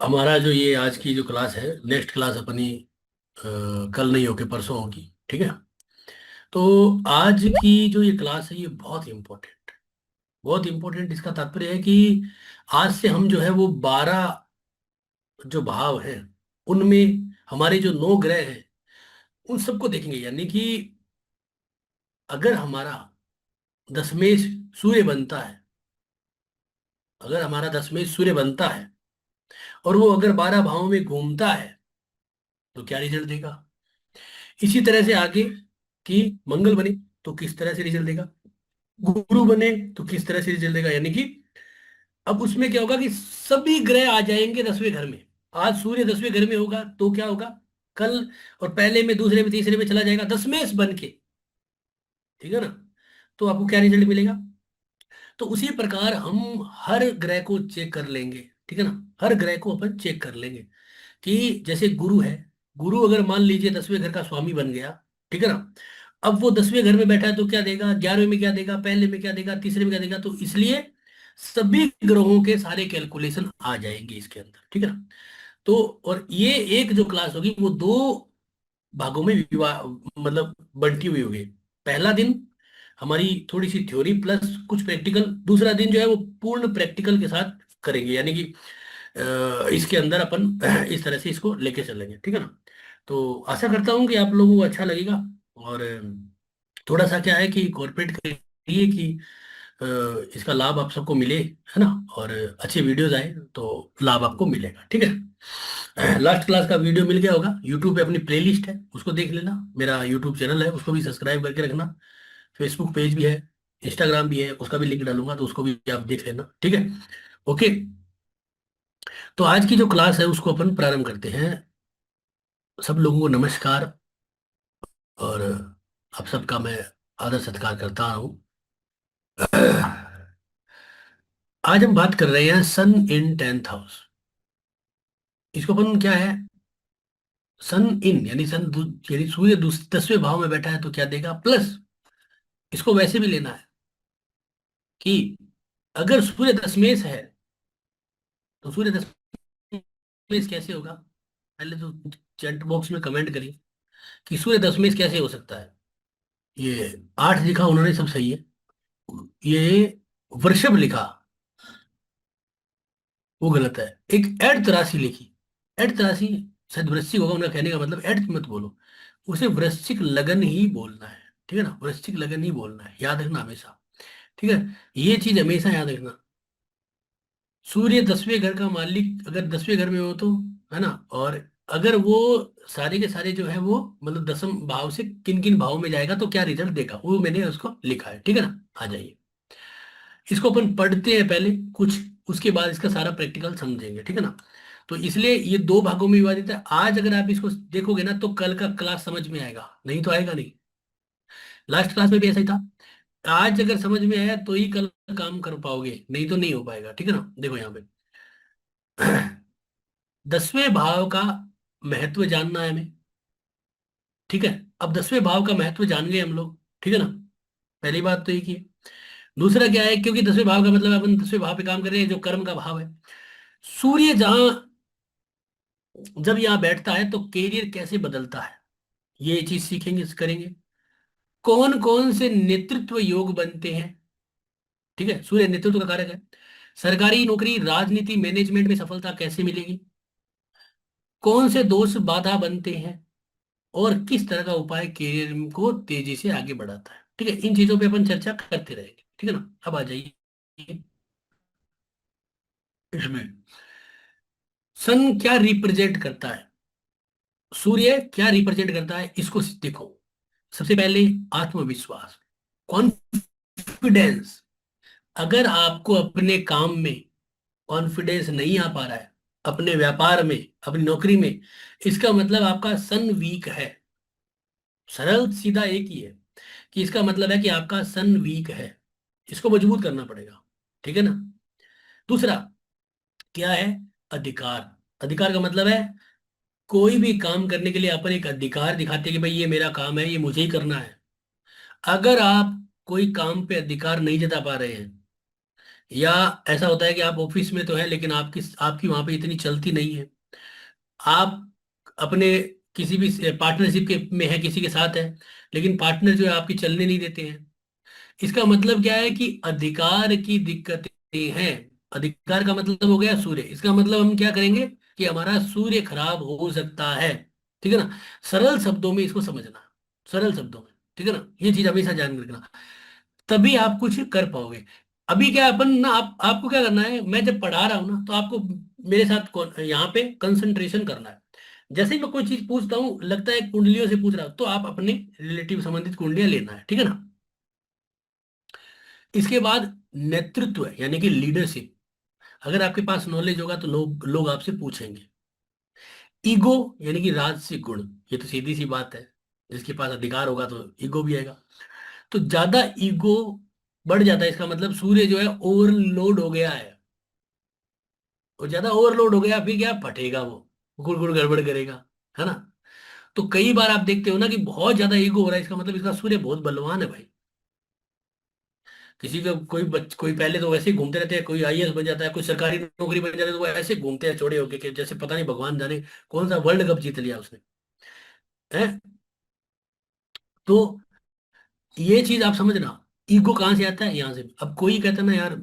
हमारा जो ये आज की जो क्लास है, नेक्स्ट क्लास अपनी कल नहीं होगी, परसों होगी। ठीक है। तो आज की जो ये क्लास है ये बहुत इंपॉर्टेंट, बहुत इंपॉर्टेंट। इसका तात्पर्य है कि आज से हम जो है वो 12 जो भाव हैं उनमें हमारे जो 9 ग्रह हैं उन सबको देखेंगे। यानी कि अगर हमारा दशमेश सूर्य बनता है, अगर हमारा दशमेश सूर्य बनता है और वो अगर 12 भावों में घूमता है तो क्या रिजल्ट देगा। इसी तरह से आगे कि मंगल बने तो किस तरह से रिजल्ट देगा, गुरु बने तो किस तरह से रिजल्ट देगा। यानी कि अब उसमें क्या होगा कि सभी ग्रह आ जाएंगे 10वें घर में। आज सूर्य 10वें घर में होगा तो क्या होगा, कल और पहले में, दूसरे में, तीसरे में चला जाएगा दशमेश बन के। ठीक है ना। तो आपको क्या रिजल्ट मिलेगा। तो उसी प्रकार हम हर ग्रह को चेक कर लेंगे। ठीक है ना। हर ग्रह को अपन चेक कर लेंगे कि जैसे गुरु है, गुरु अगर मान लीजिए 10वें घर का स्वामी बन गया, ठीक है ना, अब वो 10वें घर में बैठा है तो क्या देगा, 11वें में क्या देगा, पहले में क्या देगा, तीसरे में क्या देगा। तो इसलिए सभी ग्रहों के सारे कैलकुलेशन आ जाएंगे इसके अंदर। ठीक है ना। तो और ये एक जो क्लास होगी वो दो भागों में मतलब बंटी हुई होगी। पहला दिन हमारी थोड़ी सी थ्योरी प्लस कुछ प्रैक्टिकल, दूसरा दिन जो है वो पूर्ण प्रैक्टिकल के साथ करेंगे। यानी कि इसके अंदर अपन इस तरह से इसको लेके चलेंगे। ठीक है ना। तो आशा करता हूँ कि आप लोगों को अच्छा लगेगा। और थोड़ा सा क्या है कि कॉर्पोरेट के लिए कि इसका लाभ आप सबको मिले, है ना, और अच्छे वीडियोज आए तो लाभ आपको मिलेगा। ठीक है। लास्ट क्लास का वीडियो मिल गया होगा, यूट्यूब पे अपनी प्लेलिस्ट है उसको देख लेना। मेरा यूट्यूब चैनल है उसको भी सब्सक्राइब करके रखना। फेसबुक पेज भी है, इंस्टाग्राम भी है, उसका भी लिंक डालूंगा तो उसको भी आप देख लेना। ठीक है। ओके। तो आज की जो क्लास है उसको अपन प्रारंभ करते हैं। सब लोगों को नमस्कार। और आप सबका मैं आदर सत्कार करता हूँ। आज हम बात कर रहे हैं सन इन 10th हाउस। इसको अपन क्या है, सन इन यानी यानी सूर्य 10वें भाव में बैठा है तो क्या देगा, प्लस इसको वैसे भी लेना है कि अगर सूर्य दशमेश है तो सूर्य दशमेश कैसे होगा। पहले तो चैट बॉक्स में कमेंट करिए कि सूर्य दशमेश कैसे हो सकता है। ये 8 लिखा उन्होंने, सब सही है। ये वृषभ लिखा वो गलत है। एक अर्थ राशि लिखी, अर्थ राशि शायद वृश्चिक होगा, उनका कहने का मतलब अर्थ मत बोलो, उसे वृश्चिक लगन ही बोलना है। ठीक है ना, वृश्चिक लगन ही बोलना है, याद रखना हमेशा। ठीक है। ये चीज हमेशा याद रखना। सूर्य 10वें घर का मालिक अगर 10वें घर में हो तो, है ना, और अगर वो सारे के सारे जो है वो मतलब दसम भाव से किन किन भाव में जाएगा तो क्या रिजल्ट देगा, वो मैंने उसको लिखा है। ठीक है ना। आ जाइए, इसको अपन पढ़ते हैं पहले कुछ, उसके बाद इसका सारा प्रैक्टिकल समझेंगे। ठीक है ना। तो इसलिए ये दो भागों में विभाजित है। आज अगर आप इसको देखोगे ना तो कल का क्लास समझ में आएगा, नहीं तो आएगा नहीं। लास्ट क्लास में भी ऐसा ही था। आज अगर समझ में आया तो ही कल काम कर पाओगे, नहीं तो नहीं हो पाएगा। ठीक है ना। देखो यहाँ पे 10वें भाव का महत्व जानना है हमें। ठीक है। अब 10वें भाव का महत्व जान गए हम लोग। ठीक है ना। पहली बात तो ये की। दूसरा क्या है, क्योंकि 10वें भाव का मतलब अपन 10वें भाव पे काम कर रहे हैं जो कर्म का भाव है। सूर्य जहां जब यहाँ बैठता है तो कैरियर कैसे बदलता है ये चीज सीखेंगे, करेंगे। कौन कौन से नेतृत्व योग बनते हैं। ठीक है, सूर्य नेतृत्व का कारक है। सरकारी नौकरी, राजनीति, मैनेजमेंट में सफलता कैसे मिलेगी। कौन से दोष बाधा बनते हैं और किस तरह का उपाय कैरियर को तेजी से आगे बढ़ाता है। ठीक है, इन चीजों पे अपन चर्चा करते रहेंगे। ठीक है ना। अब आ जाइए इसमें, सन क्या रिप्रेजेंट करता है, सूर्य क्या रिप्रेजेंट करता है, इसको देखो। सबसे पहले आत्मविश्वास, कॉन्फिडेंस। अगर आपको अपने काम में कॉन्फिडेंस नहीं आ पा रहा है, अपने व्यापार में, अपनी नौकरी में, इसका मतलब आपका सन वीक है। सरल सीधा एक ही है कि इसका मतलब है कि आपका सन वीक है, इसको मजबूत करना पड़ेगा। ठीक है ना। दूसरा क्या है, अधिकार। अधिकार का मतलब है कोई भी काम करने के लिए अपन एक अधिकार दिखाते हैं कि भाई ये मेरा काम है, ये मुझे ही करना है। अगर आप कोई काम पे अधिकार नहीं जता पा रहे हैं या ऐसा होता है कि आप ऑफिस में तो है लेकिन आपकी आपकी वहां पे इतनी चलती नहीं है, आप अपने किसी भी पार्टनरशिप के में है, किसी के साथ है, लेकिन पार्टनर जो है आपकी चलने नहीं देते हैं। इसका मतलब क्या है कि अधिकार की दिक्कतें हैं। अधिकार का मतलब हो गया सूर्य, इसका मतलब हम क्या करेंगे कि हमारा सूर्य खराब हो सकता है। ठीक है ना, सरल शब्दों में इसको समझना, सरल शब्दों में। ठीक है ना, ये चीज हमेशा ध्यान में रखना, तभी आप कुछ कर पाओगे। अभी क्या अपन ना, आपको क्या करना है, मैं जब पढ़ा रहा हूं ना तो आपको मेरे साथ यहाँ पे कंसंट्रेशन करना है। जैसे ही मैं कोई चीज पूछता हूँ, लगता है कुंडलियों से पूछ रहा हूं, तो आप अपने रिलेटिव संबंधित कुंडलियां लेना है। ठीक है ना। इसके बाद नेतृत्व है, यानी कि लीडरशिप। अगर आपके पास नॉलेज होगा तो लोग लोग आपसे पूछेंगे। ईगो, यानी कि राजसिक गुण, ये तो सीधी सी बात है, जिसके पास अधिकार होगा तो ईगो भी आएगा। तो ज्यादा ईगो बढ़ जाता है, इसका मतलब सूर्य जो है ओवरलोड हो गया है। और ज्यादा ओवरलोड हो गया फिर क्या, फटेगा वो, गुड़ गुड़ गड़बड़ करेगा, है ना। तो कई बार आप देखते हो ना कि बहुत ज्यादा ईगो हो रहा है, इसका मतलब इसका सूर्य बहुत बलवान है भाई। किसी का कोई पहले तो वैसे ही घूमते रहते हैं, कोई आईएएस बन जाता है, कोई सरकारी नौकरी बन जाता है, तो वो ऐसे घूमते हैं चौड़े होके कि जैसे पता नहीं भगवान जाने कौन सा वर्ल्ड कप जीत लिया उसने, है। तो ये चीज आप समझना, ईगो कहाँ से आता है, यहाँ से। अब कोई कहता है ना यार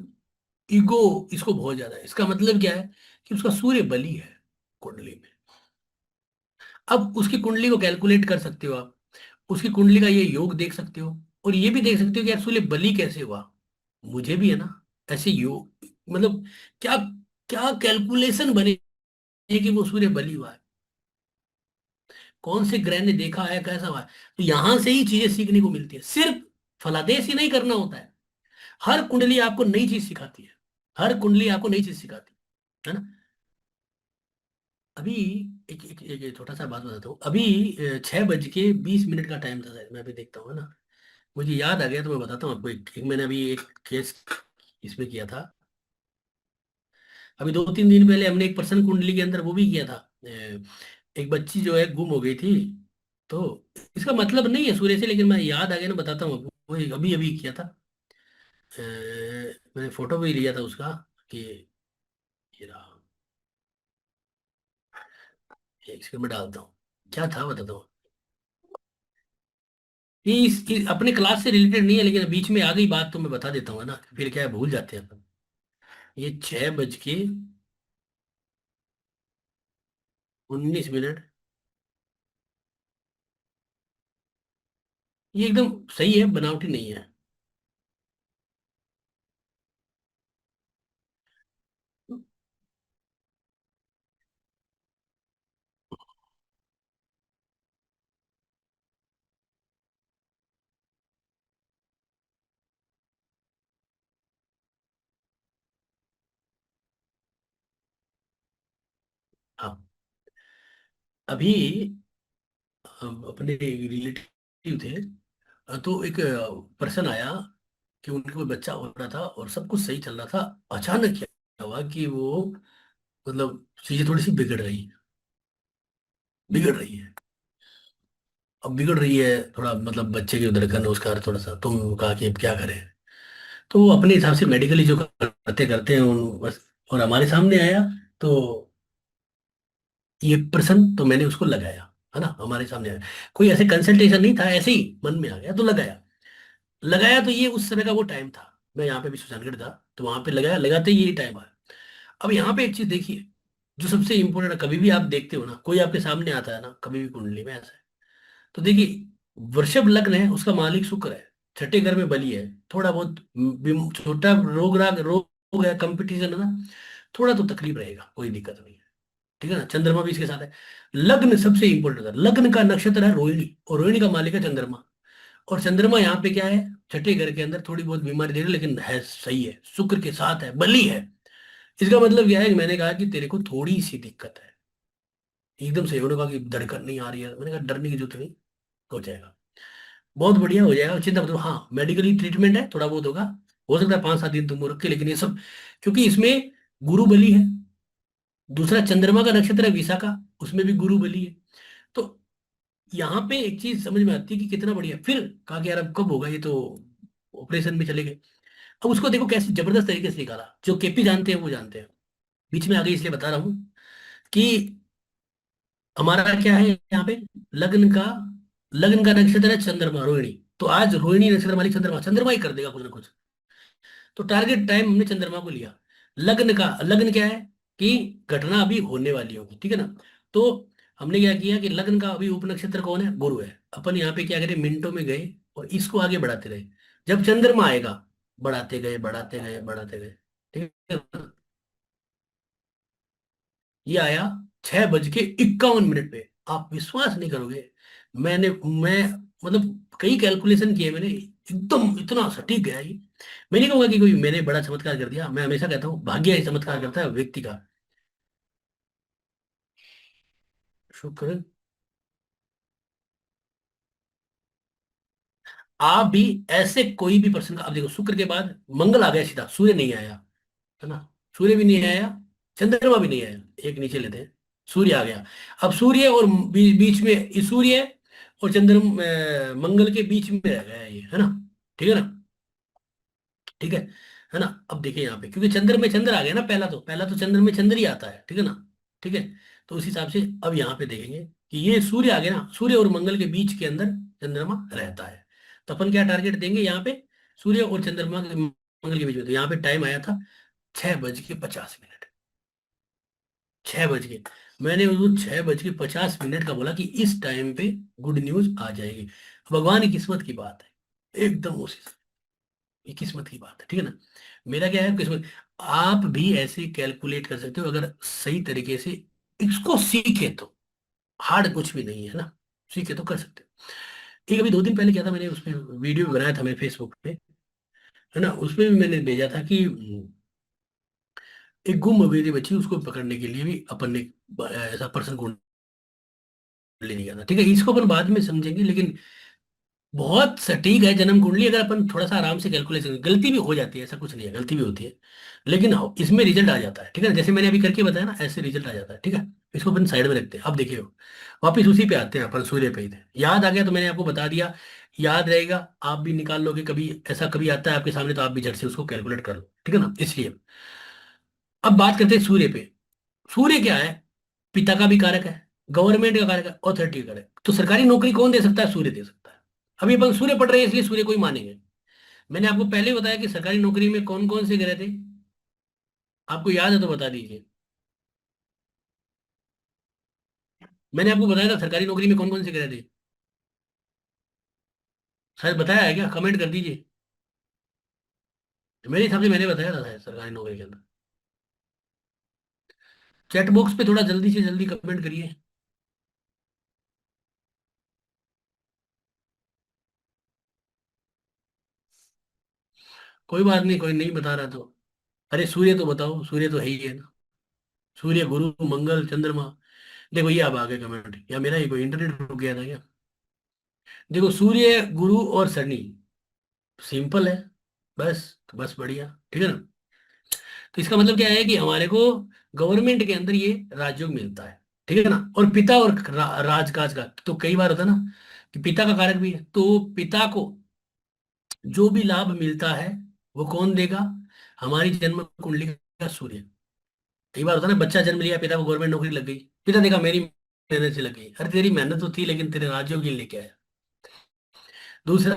ईगो इसको बहुत ज्यादा है, इसका मतलब क्या है कि उसका सूर्य बली है कुंडली में। अब उसकी कुंडली को कैलकुलेट कर सकते हो आप, उसकी कुंडली का ये योग देख सकते हो, और ये भी देख सकते हो कि यार सूर्य बली कैसे हुआ। मुझे भी है ना ऐसे योग, मतलब क्या क्या कैलकुलेशन बने कि वो सूर्य बली हुआ है, कौन से ग्रह ने देखा है, कैसा हुआ है। तो यहां से ही चीजें सीखने को मिलती है, सिर्फ फलादेश ही नहीं करना होता है। हर कुंडली आपको नई चीज सिखाती है, हर कुंडली आपको नई चीज सिखाती है ना। अभी एक छोटा सा बात बताता हूँ। अभी 6:20 का टाइम था शायद, मैं अभी देखता हूँ, है ना। मुझे याद आ गया तो मैं बताता हूँ आपको। एक मैंने अभी एक केस इसमें किया था। अभी 2-3 दिन पहले हमने एक पर्सन कुंडली के अंदर वो भी किया था। एक बच्ची जो है गुम हो गई थी। तो इसका मतलब नहीं है सूर्य से, लेकिन मैं याद आ गया ना, बताता हूँ आपको। वो अभी अभी किया था। मैंने फोटो भी लिया था उसका कि ये रहा। एक सेकंड में डालता हूँ, क्या था बताता हूँ। ये अपने क्लास से रिलेटेड नहीं है, लेकिन बीच में आ गई बात तो मैं बता देता हूँ, है ना, फिर क्या है भूल जाते हैं अपन। ये 6:19। ये एकदम सही है, बनावटी नहीं है। हाँ, अभी हम अपने रिलेटिव थे। तो एक पर्सन आया कि उनके कोई बच्चा हो रहा था और सब कुछ सही चल रहा था। अचानक क्या हुआ कि वो, मतलब चीजें थोड़ी सी बिगड़ रही है। अब बिगड़ रही है थोड़ा, मतलब बच्चे की धड़कन उसका थोड़ा सा, तुम कहा कि अब क्या करें। तो वो अपने हिसाब से मेडिकली जो करते करते हैं बस, और हमारे सामने आया। तो ये पर्सन, तो मैंने उसको लगाया, है ना, हमारे सामने आया। कोई ऐसे कंसल्टेशन नहीं था, ऐसे ही मन में आ गया तो लगाया। लगाया तो ये उस समय का वो टाइम था, मैं यहाँ पे भी सुजानगढ़ था, तो वहां पे लगाया, लगाते ही यही टाइम आया। अब यहाँ पे एक चीज देखिए, जो सबसे इंपॉर्टेंट है, कभी भी आप देखते हो ना, कोई आपके सामने आता है ना, कभी भी कुंडली में ऐसा है, तो देखिए वृषभ लग्न है, उसका मालिक शुक्र है, छठे घर में बली है। थोड़ा बहुत छोटा रोग है, कंपटीशन है ना, थोड़ा तो तकलीफ रहेगा, कोई दिक्कत नहीं है। ठीक है ना, चंद्रमा भी इसके साथ है। लग्न सबसे इंपॉर्टेंट है, लग्न का नक्षत्र है रोहिणी, और रोहिणी का मालिक है चंद्रमा। और चंद्रमा यहाँ पे क्या है, छठे घर के अंदर थोड़ी बहुत बीमारी दे रही है, लेकिन है सही है, शुक्र के साथ है, बली है। इसका मतलब क्या है कि मैंने कहा कि तेरे को थोड़ी सी दिक्कत है। एकदम से उन्होंने कहा कि धड़कन नहीं आ रही है, मैंने कहा डरने की जरूरत नहीं, हो जाएगा, बहुत बढ़िया हो जाएगा, चिंता मत करो। हाँ, मेडिकली ट्रीटमेंट है, थोड़ा बहुत होगा, हो सकता है 5-7 दिन तुम रख के, लेकिन ये सब क्योंकि इसमें गुरु बली है। दूसरा चंद्रमा का नक्षत्र है विशाखा, उसमें भी गुरु बली है। तो यहाँ पे एक चीज समझ में आती है कि कितना बढ़िया। फिर कहा कि यार अब कब होगा, ये तो ऑपरेशन में चले गए। अब उसको देखो कैसे जबरदस्त तरीके से निकाला, जो केपी जानते हैं वो जानते हैं। बीच में आगे इसलिए बता रहा हूं कि हमारा क्या है यहाँ पे, लग्न का लग्न का नक्षत्र है चंद्रमा, रोहिणी। तो आज रोहिणी नक्षत्र वाली चंद्रमा, चंद्रमा ही कर देगा कुछ ना कुछ। तो टारगेट टाइम हमने चंद्रमा को लिया। लग्न का, लग्न क्या है कि घटना अभी होने वाली होगी, ठीक है ना। तो हमने क्या किया कि लग्न का अभी उप नक्षत्र कौन है, गुरु है। अपन यहाँ पे क्या करें, मिनटों में गए और इसको आगे बढ़ाते रहे। जब चंद्रमा आएगा, बढ़ाते गए बढ़ाते गए बढ़ाते गए, ठीक है। ये आया 6:51 पे। आप विश्वास नहीं करोगे, मैं मतलब कई कैलकुलेशन किए मैंने, एकदम इतना सटीक गया ये। मैं नहीं कहूंगा कि कोई मैंने बड़ा चमत्कार कर दिया, मैं हमेशा कहता हूँ भाग्य ही चमत्कार करता है व्यक्ति का। शुक्र, आप भी ऐसे कोई भी पर्सन का, अब देखो शुक्र के बाद मंगल आ गया सीधा, सूर्य नहीं आया, है ना। सूर्य भी नहीं आया, चंद्रमा भी नहीं आया, एक नीचे लेते हैं, सूर्य आ गया। अब सूर्य और बीच में ये सूर्य और मंगल के बीच में रह गया ये, है ना। ठीक है ना, ठीक है ना। अब देखिए यहाँ पे, क्योंकि चंद्र में चंद्र आ गया ना, पहला तो चंद्र में चंद्र ही आता है, ठीक है ना। ठीक है, तो उस हिसाब से अब यहाँ पे देखेंगे कि ये सूर्य आ गया ना, सूर्य और मंगल के बीच के अंदर चंद्रमा रहता है। तो अपन क्या टारगेट देंगे यहाँ पे, सूर्य और चंद्रमा के, मंगल के बीच में। तो यहाँ पे टाइम आया था 6:50। 6 बज के, मैंने उसको 6:50 का बोला कि इस टाइम पे गुड न्यूज आ जाएगी। भगवान की किस्मत की बात है, एकदम उसी, ये किस्मत की बात है, ठीक है ना। मेरा क्या है, किस्मत। आप भी ऐसे कैलकुलेट कर सकते हो अगर सही तरीके से इसको सीखे तो। हार्ड कुछ भी नहीं है ना, सीखे तो कर सकते हो। एक अभी 2 दिन पहले क्या था, मैंने उसमें वीडियो भी बनाया था मेरे फेसबुक पे, है ना। उसमें भी मैंने भेजा था कि एक गुम हो गई थी बच्ची, उसको पकड़ने के लिए भी अपन ने ऐसा पर्सन को ले लिया था, ठीक है। इसको अपन बाद में समझेंगे, लेकिन बहुत सटीक है जन्म कुंडली। अगर अपन थोड़ा सा आराम से कैलकुलेशन, गलती भी हो जाती है, ऐसा कुछ नहीं है, गलती भी होती है, लेकिन हाँ, इसमें रिजल्ट आ जाता है, ठीक है ना। जैसे मैंने अभी करके बताया ना, ऐसे रिजल्ट आ जाता है, ठीक है। इसको अपन साइड में रखते हैं। अब देखिए, वापिस उसी पे आते हैं, अपन सूर्य पे ही थे। याद आ गया तो मैंने आपको बता दिया, याद रहेगा। आप भी निकाल लोगे, कभी ऐसा कभी आता है आपके सामने तो आप भी झट से उसको कैलकुलेट कर लो, ठीक है ना। इसलिए अब बात करते हैं सूर्य पे। सूर्य क्या है, पिता का भी कारक है, गवर्नमेंट का कारक है, अथॉरिटी का कारक है। तो सरकारी नौकरी कौन दे सकता है, सूर्य दे सकता है। अभी अपन सूर्य पढ़ रहे हैं इसलिए सूर्य को ही मानेंगे। मैंने आपको पहले ही बताया कि सरकारी नौकरी में कौन कौन से ग्रह थे, आपको याद है तो बता दीजिए। मैंने आपको बताया था सरकारी नौकरी में कौन कौन से ग्रह थे, शायद बताया है क्या, कमेंट कर दीजिए। मेरे हिसाब से मैंने बताया था शायद सरकारी नौकरी के अंदर। चैट बॉक्स पे थोड़ा जल्दी से जल्दी कमेंट करिए। कोई बात नहीं, कोई नहीं बता रहा तो, अरे सूर्य तो बताओ, सूर्य तो है ही है ना। सूर्य, गुरु, मंगल, चंद्रमा। देखो ये अब आ गए कमेंट, या मेरा ही कोई इंटरनेट रुक गया था क्या। देखो सूर्य, गुरु और शनि, सिंपल है, बस। तो बस बढ़िया, ठीक है ना। तो इसका मतलब क्या है कि हमारे को गवर्नमेंट के अंदर ये राजयोग मिलता है, ठीक है ना। और पिता और राजकाज का तो कई बार होता है ना कि पिता का कारक भी है, तो पिता को जो भी लाभ मिलता है वो कौन देगा, हमारी जन्म कुंडली का सूर्य। कई बार होता है ना, बच्चा जन्म लिया, पिता को गवर्नमेंट नौकरी लग गई, पिता देखा मेरी मेहनत से लग गई, अरे तेरी मेहनत तो थी लेकिन तेरे राजयोग ही लेके आया। दूसरा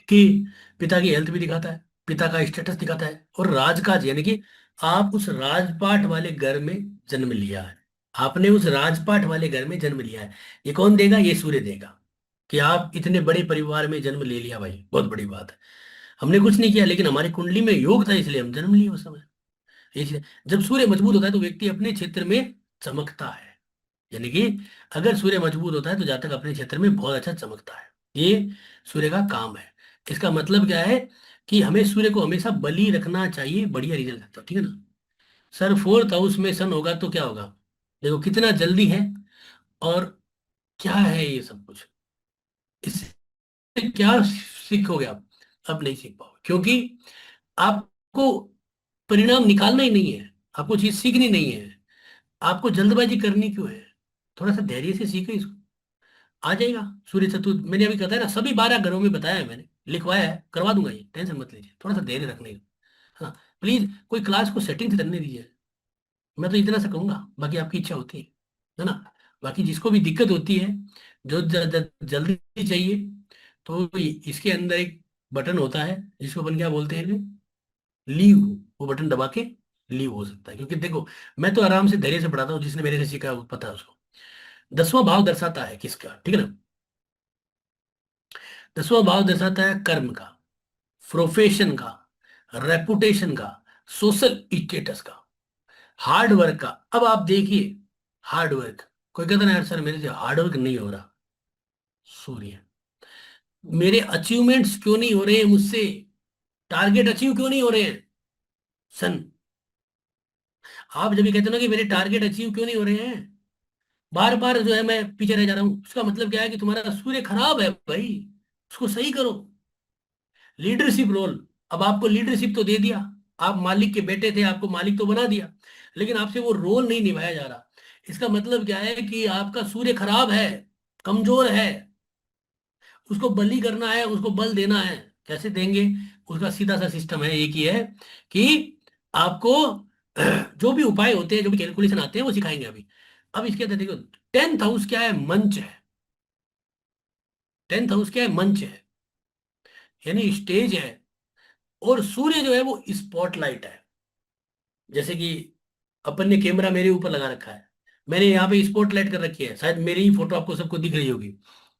कि पिता की हेल्थ भी दिखाता है, पिता का स्टेटस दिखाता है, और राजकाज यानी कि आप उस राजपाट वाले घर में जन्म लिया है, आपने उस राजपाट वाले घर में जन्म लिया है। ये कौन देगा, ये सूर्य देगा। कि आप इतने बड़े परिवार में जन्म ले लिया, भाई बहुत बड़ी बात है। हमने कुछ नहीं किया, लेकिन हमारी कुंडली में योग था इसलिए हम जन्म लिए उस समय। इसलिए जब सूर्य मजबूत होता है तो व्यक्ति अपने क्षेत्र में चमकता है। यानी कि अगर सूर्य मजबूत होता है तो जातक अपने क्षेत्र में बहुत अच्छा चमकता है। ये सूर्य का काम है। इसका मतलब क्या है कि हमें सूर्य को हमेशा बली रखना चाहिए, बढ़िया रिजल्ट आता है, ठीक है ना। सर फोर्थ हाउस में सन होगा तो क्या होगा, देखो कितना जल्दी है। और क्या है ये सब कुछ, इससे क्या सीखोगे आप, अब नहीं सीख पाओगे, क्योंकि आपको परिणाम निकालना ही नहीं है, आपको चीज सीखनी नहीं है। आपको जल्दबाजी करनी क्यों है, थोड़ा सा धैर्य से सीखे इसको, आ जाएगा। सूर्य चतुर्थ मैंने अभी बताया ना, सभी 12 घरों में बताया है मैंने। लिखवाया है, करवा दूंगा, ये टेंशन मत लीजिए, थोड़ा सा धैर्य रखने का। हाँ, प्लीज कोई क्लास को सेटिंग से करने दीजिए। मैं तो इतना सा कहूंगा, बाकी आपकी इच्छा होती है ना। बाकी जिसको भी दिक्कत होती है, जो जल्दी चाहिए, तो इसके अंदर एक बटन होता है जिसको अपन क्या बोलते हैं, लीव। वो बटन दबा के लीव हो सकता है, क्योंकि देखो मैं तो आराम से धैर्य से पढ़ाता हूँ, जिसने मेरे से सीखा है वो पता है उसको। 10वां भाव दर्शाता है किसका, ठीक है ना। 10वां भाव दर्शाता है कर्म का, प्रोफेशन का, रेपुटेशन का, सोशल स्टेटस का, हार्ड वर्क का। अब आप देखिए, हार्ड वर्क, कोई कहता ना यार सर मेरे से हार्ड वर्क नहीं हो रहा। सूर्य, मेरे अचीवमेंट्स क्यों नहीं हो रहे हैं मुझसे, टारगेट अचीव क्यों नहीं हो रहे हैं, सन। आप जब ये कहते हो ना कि मेरे टारगेट अचीव क्यों नहीं हो रहे हैं, बार बार जो है मैं पीछे रह जा रहा हूं, उसका मतलब क्या है कि तुम्हारा सूर्य खराब है भाई, उसको सही करो। लीडरशिप रोल, अब आपको लीडरशिप तो दे दिया, आप मालिक के बेटे थे, आपको मालिक तो बना दिया, लेकिन आपसे वो रोल नहीं निभाया जा रहा। इसका मतलब क्या है कि आपका सूर्य खराब है, कमजोर है। उसको बली करना है, उसको बल देना है। कैसे देंगे, उसका सीधा सा सिस्टम है, एक ही है कि आपको जो भी उपाय होते हैं, जो भी कैलकुलेशन आते हैं वो सिखाएंगे अभी। अब इसके अंदर देखो, 10th हाउस क्या है, मंच है। 10th हाउस क्या है, मंच है, यानी स्टेज है। और सूर्य जो है वो स्पॉटलाइट है। जैसे कि अपन ने कैमरा मेरे ऊपर लगा रखा है, मैंने यहाँ पे स्पॉटलाइट कर रखी है, शायद मेरी ही फोटो आपको सबको दिख रही होगी,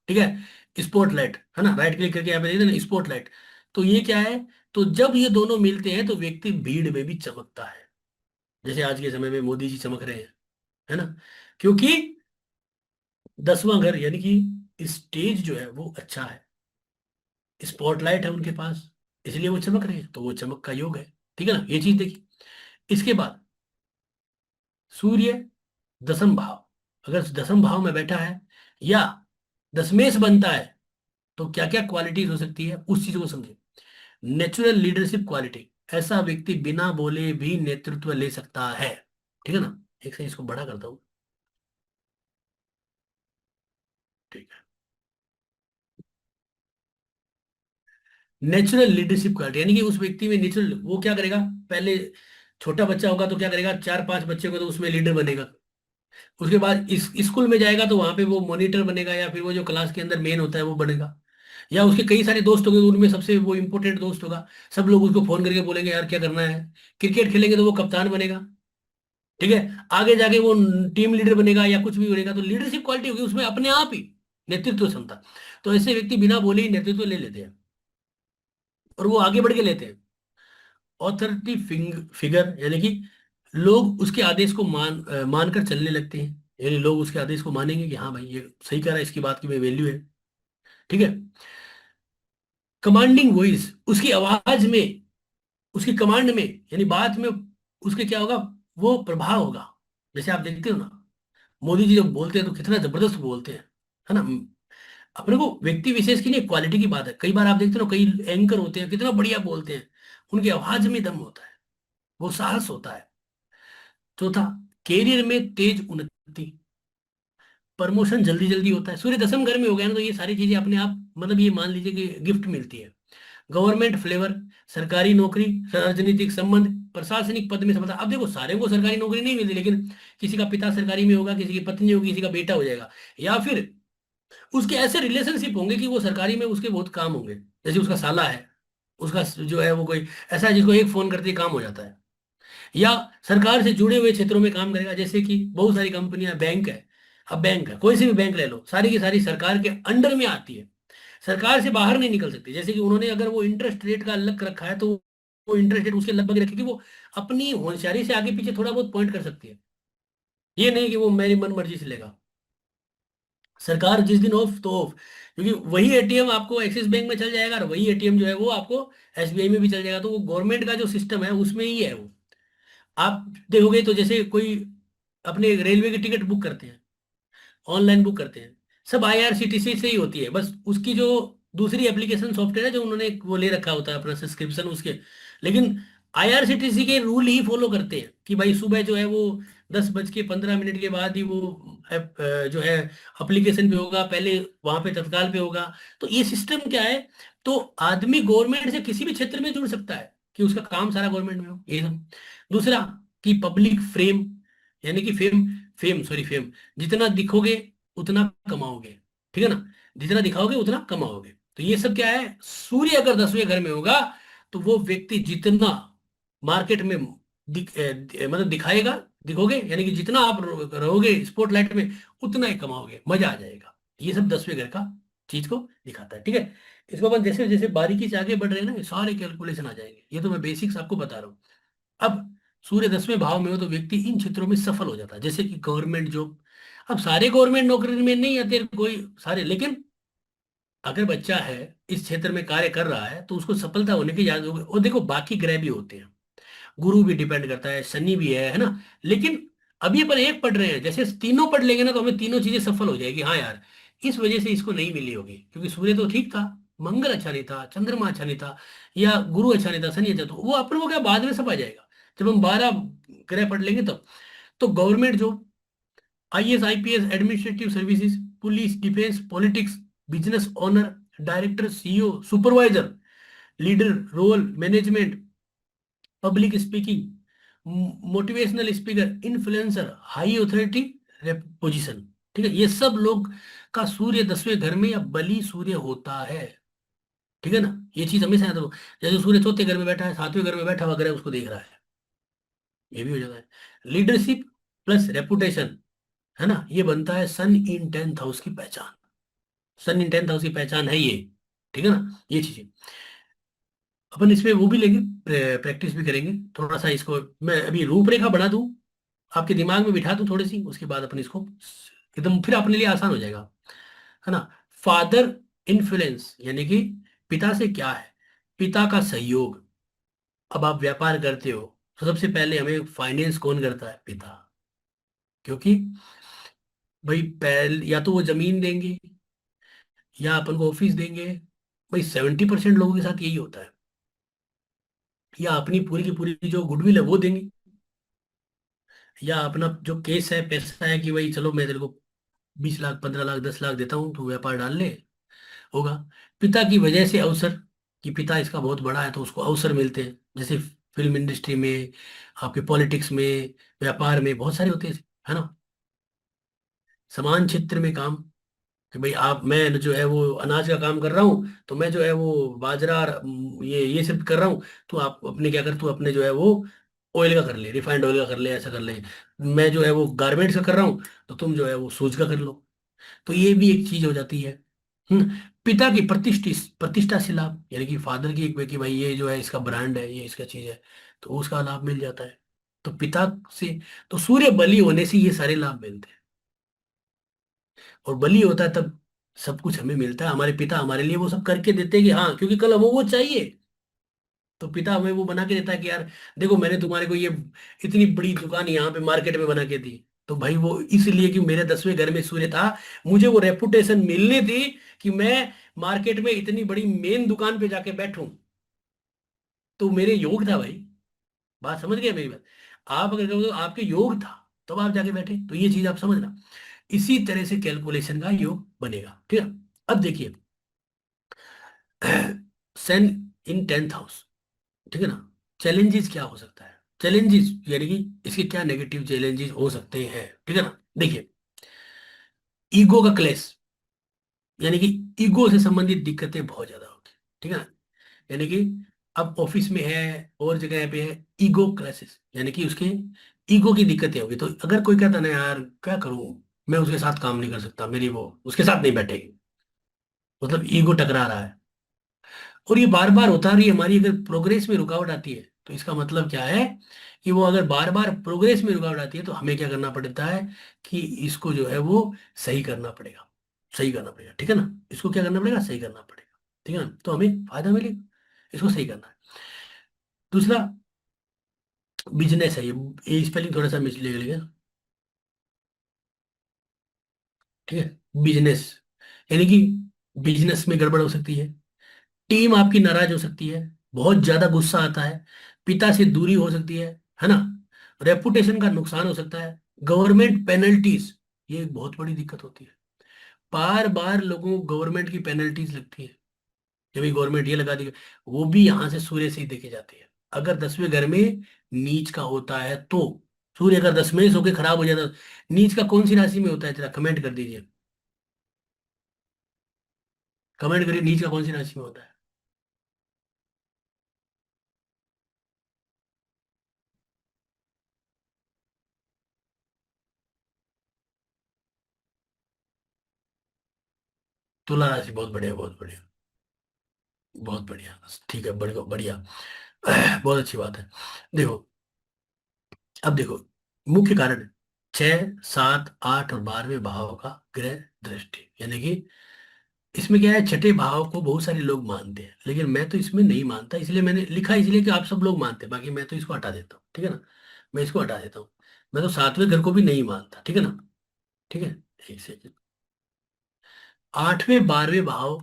ठीक है। स्पॉटलाइट है ना, राइट क्लिक करके यहाँ पे देखते हैं ना स्पॉटलाइट। तो ये क्या है, तो जब ये दोनों मिलते हैं तो व्यक्ति भीड़ में भी चमकता है। जैसे आज के समय में मोदी जी चमक रहे हैं, है ना, क्योंकि 10वां घर यानी कि स्टेज जो है वो अच्छा है, स्पॉटलाइट है उनके पास, इसलिए वो चमक रहे हैं, तो वो चमक का योग है। ठीक है ना, ये चीज देखिए। इसके बाद सूर्य 10th भाव, अगर 10th भाव में बैठा है या दशमेश बनता है, तो क्या क्या क्वालिटीज हो सकती है उस चीज को समझे। नेचुरल लीडरशिप क्वालिटी, ऐसा व्यक्ति बिना बोले भी नेतृत्व ले सकता है। ठीक है ना, एक से इसको बड़ा करता हूँ, ठीक है। नेचुरल लीडरशिप क्वालिटी यानी कि उस व्यक्ति में नेचुरल, वो क्या करेगा, पहले छोटा बच्चा होगा तो क्या करेगा, 4-5 बच्चे को तो उसमें लीडर बनेगा। उसके बाद इस स्कूल में जाएगा तो वहां पे वो मॉनिटर बनेगा, या फिर वो जो क्लास के अंदर मेन होता है वो बनेगा। या उसके कई सारे दोस्त होंगे, उनमें सबसे वो इंपॉर्टेंट दोस्त होगा, सब लोग उसको फोन करके बोलेंगे यार क्या करना है। क्रिकेट खेलेंगे तो वो कप्तान बनेगा, ठीक है। आगे जाके वो टीम लीडर बनेगा या कुछ भी बनेगा, तो लीडरशिप क्वालिटी होगी उसमें अपने आप ही, नेतृत्व क्षमता। तो ऐसे व्यक्ति बिना बोले ही नेतृत्व ले लेते हैं, और वो आगे बढ़ के लेते हैं। ऑथोरिटी फिगर यानी कि लोग उसके आदेश को मानकर चलने लगते हैं, यानी लोग उसके आदेश को मानेंगे कि हाँ भाई ये सही कह रहा है, इसकी बात की वैल्यू है, ठीक है। कमांडिंग वॉइस, उसकी आवाज में, उसकी कमांड में, यानी बात में उसके क्या होगा, वो प्रभाव होगा। जैसे आप देखते हो ना, मोदी जी जब बोलते हैं तो कितना जबरदस्त बोलते हैं, है ना। अपने को व्यक्ति विशेष की नहीं, क्वालिटी की बात है। कई बार आप देखते हो ना, कई एंकर होते हैं कितना बढ़िया बोलते हैं, उनकी आवाज में दम होता है, वो साहस होता है। चौथा, कैरियर में तेज उन्नति, प्रमोशन जल्दी जल्दी होता है। सूर्य 10वें घर में हो गया ना, तो ये सारी चीजें अपने आप, मतलब ये मान लीजिए कि गिफ्ट मिलती है। गवर्नमेंट फ्लेवर, सरकारी नौकरी, राजनीतिक संबंध, प्रशासनिक पद में सफलता। अब देखो सारे को सरकारी नौकरी नहीं मिलती, लेकिन किसी का पिता सरकारी में होगा, किसी की पत्नी होगी, किसी का बेटा हो जाएगा, या फिर उसके ऐसे रिलेशनशिप होंगे कि वो सरकारी में उसके बहुत काम होंगे। जैसे उसका साला है, उसका जो है वो कोई ऐसा है जिसको एक फोन करते ही काम हो जाता है। या सरकार से जुड़े हुए क्षेत्रों में काम करेगा, जैसे कि बहुत सारी कंपनियां, बैंक है। अब बैंक है, कोई सी भी बैंक ले लो, सारी की सारी सरकार के अंडर में आती है, सरकार से बाहर नहीं निकल सकती। जैसे कि उन्होंने अगर वो इंटरेस्ट रेट का अलग रखा है, तो वो इंटरेस्ट रेट उसके लगभग रखे कि वो अपनी होशियारी से आगे पीछे थोड़ा बहुत पॉइंट कर सकती है। ये नहीं कि वो मेरी मन मर्जी से लेगा। सरकार जिस दिन ऑफ तो ऑफ, क्योंकि वही एटीएम आपको एक्सिस बैंक में चल जाएगा, और वही एटीएम जो है वो आपको एसबीआई में भी चल जाएगा। तो वो गवर्नमेंट का जो सिस्टम है उसमें ही है वो। आप देखोगे तो जैसे कोई अपने रेलवे की टिकट बुक करते हैं, ऑनलाइन बुक करते हैं, सब आईआरसीटीसी से ही होती है। बस उसकी जो दूसरी एप्लीकेशन सॉफ्टवेयर है जो उन्होंने वो ले रखा होता है अपना सब्सक्रिप्शन उसके, लेकिन आईआरसीटीसी के रूल ही फॉलो करते हैं कि भाई सुबह जो है वो 10:15 के बाद ही वो जो है एप्लीकेशन पे होगा, पहले वहां पे तत्काल पे होगा। तो ये सिस्टम क्या है, तो आदमी गवर्नमेंट से किसी भी क्षेत्र में जुड़ सकता है कि उसका काम सारा गवर्नमेंट में हो, ये सब। दूसरा कि पब्लिक फ्रेम, यानी कि फेम, फेम जितना दिखोगे उतना कमाओगे, ठीक है ना, जितना दिखाओगे उतना कमाओगे। तो ये सब क्या है, सूर्य अगर 10वें घर में होगा तो वो व्यक्ति जितना मार्केट में मतलब दिखाएगा, दिखोगे, यानी कि जितना आप रहोगे स्पॉटलाइट में उतना ही कमाओगे, मजा आ जाएगा। ये सब 10वें घर का चीज को दिखाता है, ठीक है। इसको अपन जैसे जैसे बारीकी से आगे बढ़ रहे हैं ना, ये सारे कैलकुलेशन आ जाएंगे, ये तो मैं बेसिक्स आपको बता रहा हूँ। अब सूर्य 10वें भाव में हो तो व्यक्ति इन क्षेत्रों में सफल हो जाता है, जैसे कि गवर्नमेंट जॉब। अब सारे गवर्नमेंट नौकरी में नहीं आते कोई सारे, लेकिन अगर बच्चा है इस क्षेत्र में कार्य कर रहा है तो उसको सफलता होने की याद होगी। और देखो बाकी ग्रह भी होते हैं, गुरु भी डिपेंड करता है, शनि भी है ना। लेकिन अभी अपन एक पढ़ रहे हैं, जैसे तीनों पढ़ लेंगे ना तो हमें तीनों चीजें सफल हो जाएगी। हाँ यार, इस वजह से इसको नहीं मिली होगी क्योंकि सूर्य तो ठीक था, मंगल अच्छा नहीं था, चंद्रमा अच्छा नहीं था, या गुरु अच्छा नहीं था, शनि अच्छा, तो वो अपन को क्या बाद में सब आ जाएगा जब हम 12 ग्रह पढ़ लेंगे तब। तो government job, IAS IPS, administrative services, police, defence, politics, business owner, director, CEO, supervisor, leader, role management, public speaking, motivational speaker, influencer, high authority position, ठीक है, ये सब लोग का सूर्य 10वें घर में या बली सूर्य होता है, ठीक है ना। ये चीज हमेशा याद रखो, जैसे सूर्य चौथे घर में बैठा है, 7वें घर में बैठा हुआ ग्रह उसको देख रहा है, ये भी हो जाता है। लीडरशिप प्लस रेपुटेशन, है ना, ये बनता है सन इन 10th हाउस की पहचान। सन इन 10th हाउस की पहचान है ये, ठीक है ना, ये चीजें अपन इसमें वो भी लेंगे, प्रैक्टिस भी करेंगे थोड़ा सा इसको। मैं अभी रूपरेखा बना दूं, आपके दिमाग में बिठा दूं थोड़ी सी, उसके बाद अपन इसको एकदम फिर अपने लिए आसान हो जाएगा, है ना। फादर इन्फ्लुएंस, यानी कि पिता से क्या है, पिता का सहयोग। अब आप व्यापार करते हो तो सबसे पहले हमें फाइनेंस कौन करता है, पिता। क्योंकि भाई पहले या तो वो जमीन देंगे या अपन को ऑफिस देंगे, भाई 70% लोगों के साथ यही होता है, या अपनी पूरी की पूरी जो गुडविल है वो देंगे, या अपना जो केस है, पैसा है कि भाई चलो मैं तेरे को 20 लाख, 15 लाख, 10 लाख देता हूँ, तो व्यापार डाल ले, होगा। पिता की वजह से अवसर, कि पिता इसका बहुत बड़ा है तो उसको अवसर मिलते हैं, जैसे फिल्म इंडस्ट्री में, आपके पॉलिटिक्स में, व्यापार में बहुत सारे होते हैं, है ना। समान क्षेत्र में काम, कि भाई आप, मैं जो है वो अनाज का काम कर रहा हूँ तो मैं जो है वो बाजरा और, ये सब कर रहा हूँ, तो आप अपने क्या कर, तू अपने जो है वो ऑयल का कर ले, रिफाइंड ऑयल का कर ले, ऐसा कर ले। मैं जो है वो गारमेंट्स का कर रहा हूँ तो तुम जो है वो सूज का कर लो। तो ये भी एक चीज हो जाती है। पिता की प्रतिष्ठा से लाभ, यानी कि फादर की एक, कि भाई ये जो है इसका ब्रांड है, ये इसका चीज है, तो उसका लाभ मिल जाता है। तो पिता से, तो सूर्य बली होने से ये सारे लाभ मिलते हैं। और बली होता है तब सब कुछ हमें मिलता है, हमारे पिता हमारे लिए वो सब करके देते हैं कि हाँ, क्योंकि कल हमें वो चाहिए, तो पिता हमें वो बना के देता है कि यार देखो मैंने तुम्हारे को ये इतनी बड़ी दुकान यहाँ पे मार्केट में बना के दी। तो भाई वो इसलिए कि मेरे 10वें घर में सूर्य था, मुझे वो रेपुटेशन मिलनी थी कि मैं मार्केट में इतनी बड़ी मेन दुकान पे जाके बैठूं, तो मेरे योग था भाई। बात समझ गए मेरी बात। आप अगर कहो तो आपके योग था, तब आप जाके बैठे, तो ये चीज आप समझना। इसी तरह से कैलकुलेशन का योग बनेगा, ठीक है। अब देखिए, सन इन 10th हाउस, ठीक है ना। चैलेंजेस क्या हो सकता है, चैलेंजेस यानी कि इसके क्या नेगेटिव चैलेंजेस हो सकते हैं, ठीक है ना। देखिए, ईगो का क्लेश, यानी कि ईगो से संबंधित दिक्कतें बहुत ज्यादा होती, ठीक है ना। यानी कि अब ऑफिस में है और जगह पे है, ईगो क्राइसिस, यानी कि उसके ईगो की दिक्कतें होगी। तो अगर कोई कहता ना यार क्या करूं, मैं उसके साथ काम नहीं कर सकता, मेरी वो उसके साथ नहीं बैठेगी, मतलब ईगो टकरा रहा है। और ये बार बार होता रही, हमारी अगर प्रोग्रेस में रुकावट आती है तो इसका मतलब क्या है, कि वो अगर बार बार प्रोग्रेस में रुकावट आती है तो हमें क्या करना पड़ता है, कि इसको जो है वो सही करना पड़ेगा, सही करना पड़ेगा, ठीक है ना। इसको क्या करना पड़ेगा, सही करना पड़ेगा, ठीक है ना, तो हमें फायदा मिलेगा, इसको सही करना है। दूसरा बिजनेस है, ये स्पेलिंग थोड़ा सा मिसलेग लगेगा, ठीक है। बिजनेस, यानी कि बिजनेस में गड़बड़ हो सकती है, टीम आपकी नाराज हो सकती है, बहुत ज्यादा गुस्सा आता है, पिता से दूरी हो सकती है ना, रेपुटेशन का नुकसान हो सकता है, गवर्नमेंट पेनल्टीज, ये एक बहुत बड़ी दिक्कत होती है। बार बार लोगों को गवर्नमेंट की पेनल्टीज लगती है। जब भी गवर्नमेंट ये लगा दी, वो भी यहाँ से सूर्य से ही देखे जाते हैं। अगर 10वें घर में नीच का होता है तो, सूर्य अगर 10वें से होकर खराब हो जाता है, नीच का कौन सी राशि में होता है, जरा कमेंट कर दीजिए। कमेंट करिए, नीच का कौन सी राशि में होता है। तुला राशि, बहुत बढ़िया, बहुत बढ़िया, बहुत बढ़िया। ठीक है, बढ़िया बढ़िया। बहुत अच्छी बात है। देखो, अब देखो, मुख्य कारण, 6, 7, 8 और 12वें भाव का ग्रह दृष्टि, यानी कि इसमें क्या है, छठे भाव को बहुत सारे लोग मानते हैं, लेकिन मैं तो इसमें नहीं मानता, इसलिए मैंने लिखा, इसलिए कि आप सब लोग मानते हैं, बाकी मैं तो इसको हटा देता हूँ, ठीक है ना। मैं इसको हटा देता हूँ। मैं तो 7वें घर को भी नहीं मानता, ठीक है ना। ठीक है। एक से 8वें 12वें भाव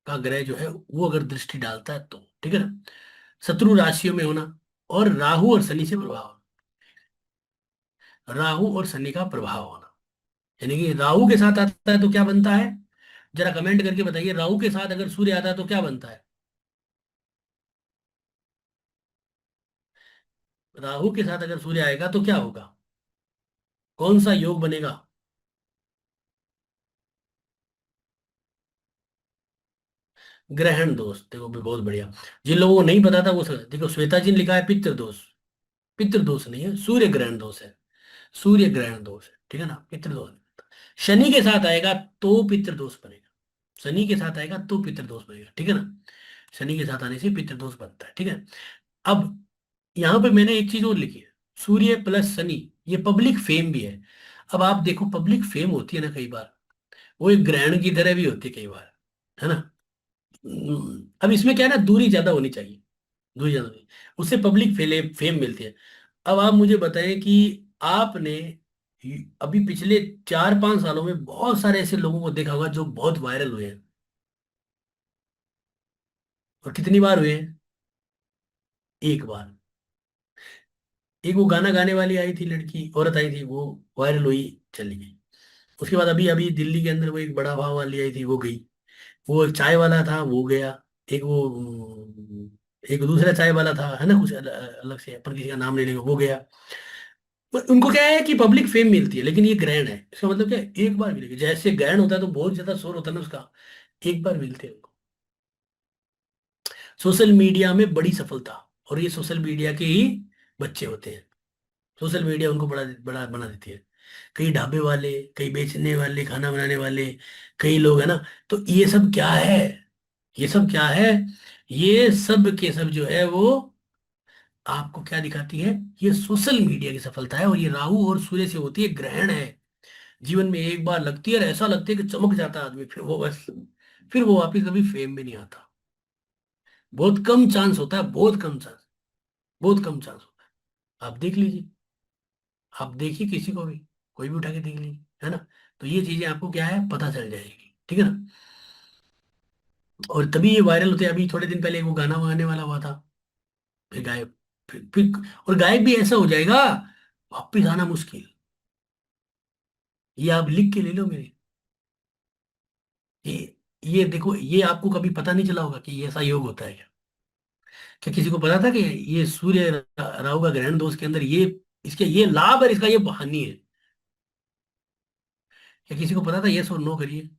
का ग्रह जो है वो अगर दृष्टि डालता है तो, ठीक है ना, शत्रु राशियों में होना, और राहु और शनि से प्रभाव, राहु और शनि का प्रभाव होना, यानी कि राहु के साथ आता है तो क्या बनता है, जरा कमेंट करके बताइए, राहु के साथ अगर सूर्य आता है तो क्या बनता है। राहु के साथ अगर सूर्य आएगा तो क्या होगा, कौन सा योग बनेगा। ग्रहण दोष, देखो भी बहुत बढ़िया। जिन लोगों को नहीं पता था वो देखो, श्वेता जी ने लिखा है पितृ दोष। पितृ दोष नहीं है, सूर्य ग्रहण दोष है। सूर्य ग्रहण दोष है, ठीक है ना, पितृ दोष। शनि के साथ आएगा तो पितृ दोष बनेगा। शनि के साथ आएगा तो पितृ दोष बनेगा, ठीक है ना। शनि के साथ आने से पितृ दोष बनता है, ठीक है। अब यहाँ पे मैंने एक चीज और लिखी है, सूर्य प्लस शनि, ये पब्लिक फेम भी है। अब आप देखो, पब्लिक फेम होती है ना कई बार, वो एक ग्रहण की तरह भी होती है कई बार, है ना। अब इसमें क्या है ना, दूरी ज्यादा होनी चाहिए, दूरी ज्यादा होनी, उससे पब्लिक फेम मिलती है। अब आप मुझे बताएं कि आपने अभी पिछले 4-5 सालों में बहुत सारे ऐसे लोगों को देखा होगा जो बहुत वायरल हुए हैं, और कितनी बार हुए हैं, एक बार। एक वो गाना गाने वाली आई थी, लड़की औरत आई थी, वो वायरल हुई, चली गई। उसके बाद अभी अभी दिल्ली के अंदर वो एक बड़ा भाव वाली आई थी, वो गई। वो एक चाय वाला था, वो गया। एक वो एक दूसरा चाय वाला था, है ना, कुछ अलग से, पर किसी का नाम नहीं लेंगे, वो गया। पर उनको क्या है कि पब्लिक फेम मिलती है, लेकिन ये ग्रहण है, इसका मतलब क्या है, एक बार मिलेगी, जैसे ग्रहण होता है तो बहुत ज्यादा शोर होता है ना उसका, एक बार मिलते हैं उनको। सोशल मीडिया में बड़ी सफलता, और ये सोशल मीडिया के ही बच्चे होते हैं। सोशल मीडिया उनको बड़ा बड़ा बना देती है। कई ढाबे वाले, कई बेचने वाले, खाना बनाने वाले, कई लोग, है ना। तो ये सब क्या है, ये सब क्या है, ये सब के सब जो है वो आपको क्या दिखाती है, ये सोशल मीडिया की सफलता है, और ये राहु और सूर्य से होती है, ग्रहण है। जीवन में एक बार लगती है और ऐसा लगता है कि चमक जाता है आदमी, फिर वो बस, फिर वो वापिस कभी फेम में नहीं आता। बहुत कम चांस होता है, बहुत कम चांस, बहुत कम चांस होता है। आप देख लीजिए, आप देखिए किसी को भी, कोई भी उठा के देख लीजिए, है ना। तो ये चीजें आपको क्या है, पता चल जाएगी, ठीक है ना। और तभी ये वायरल होते हैं। अभी थोड़े दिन पहले वो गाना गाने वाला हुआ था, फिर गायब, फिर और गायब भी ऐसा हो जाएगा, वापिस आना मुश्किल। ये आप लिख के ले लो मेरे, ये देखो, ये आपको कभी पता नहीं चला होगा कि ये ऐसा योग होता है क्या। क्या किसी को पता था कि ये सूर्य राहु का ग्रहण दोष के अंदर ये, इसके ये लाभ है, इसका ये हानि है। क्या किसी को पता था, ये सो नो करिए।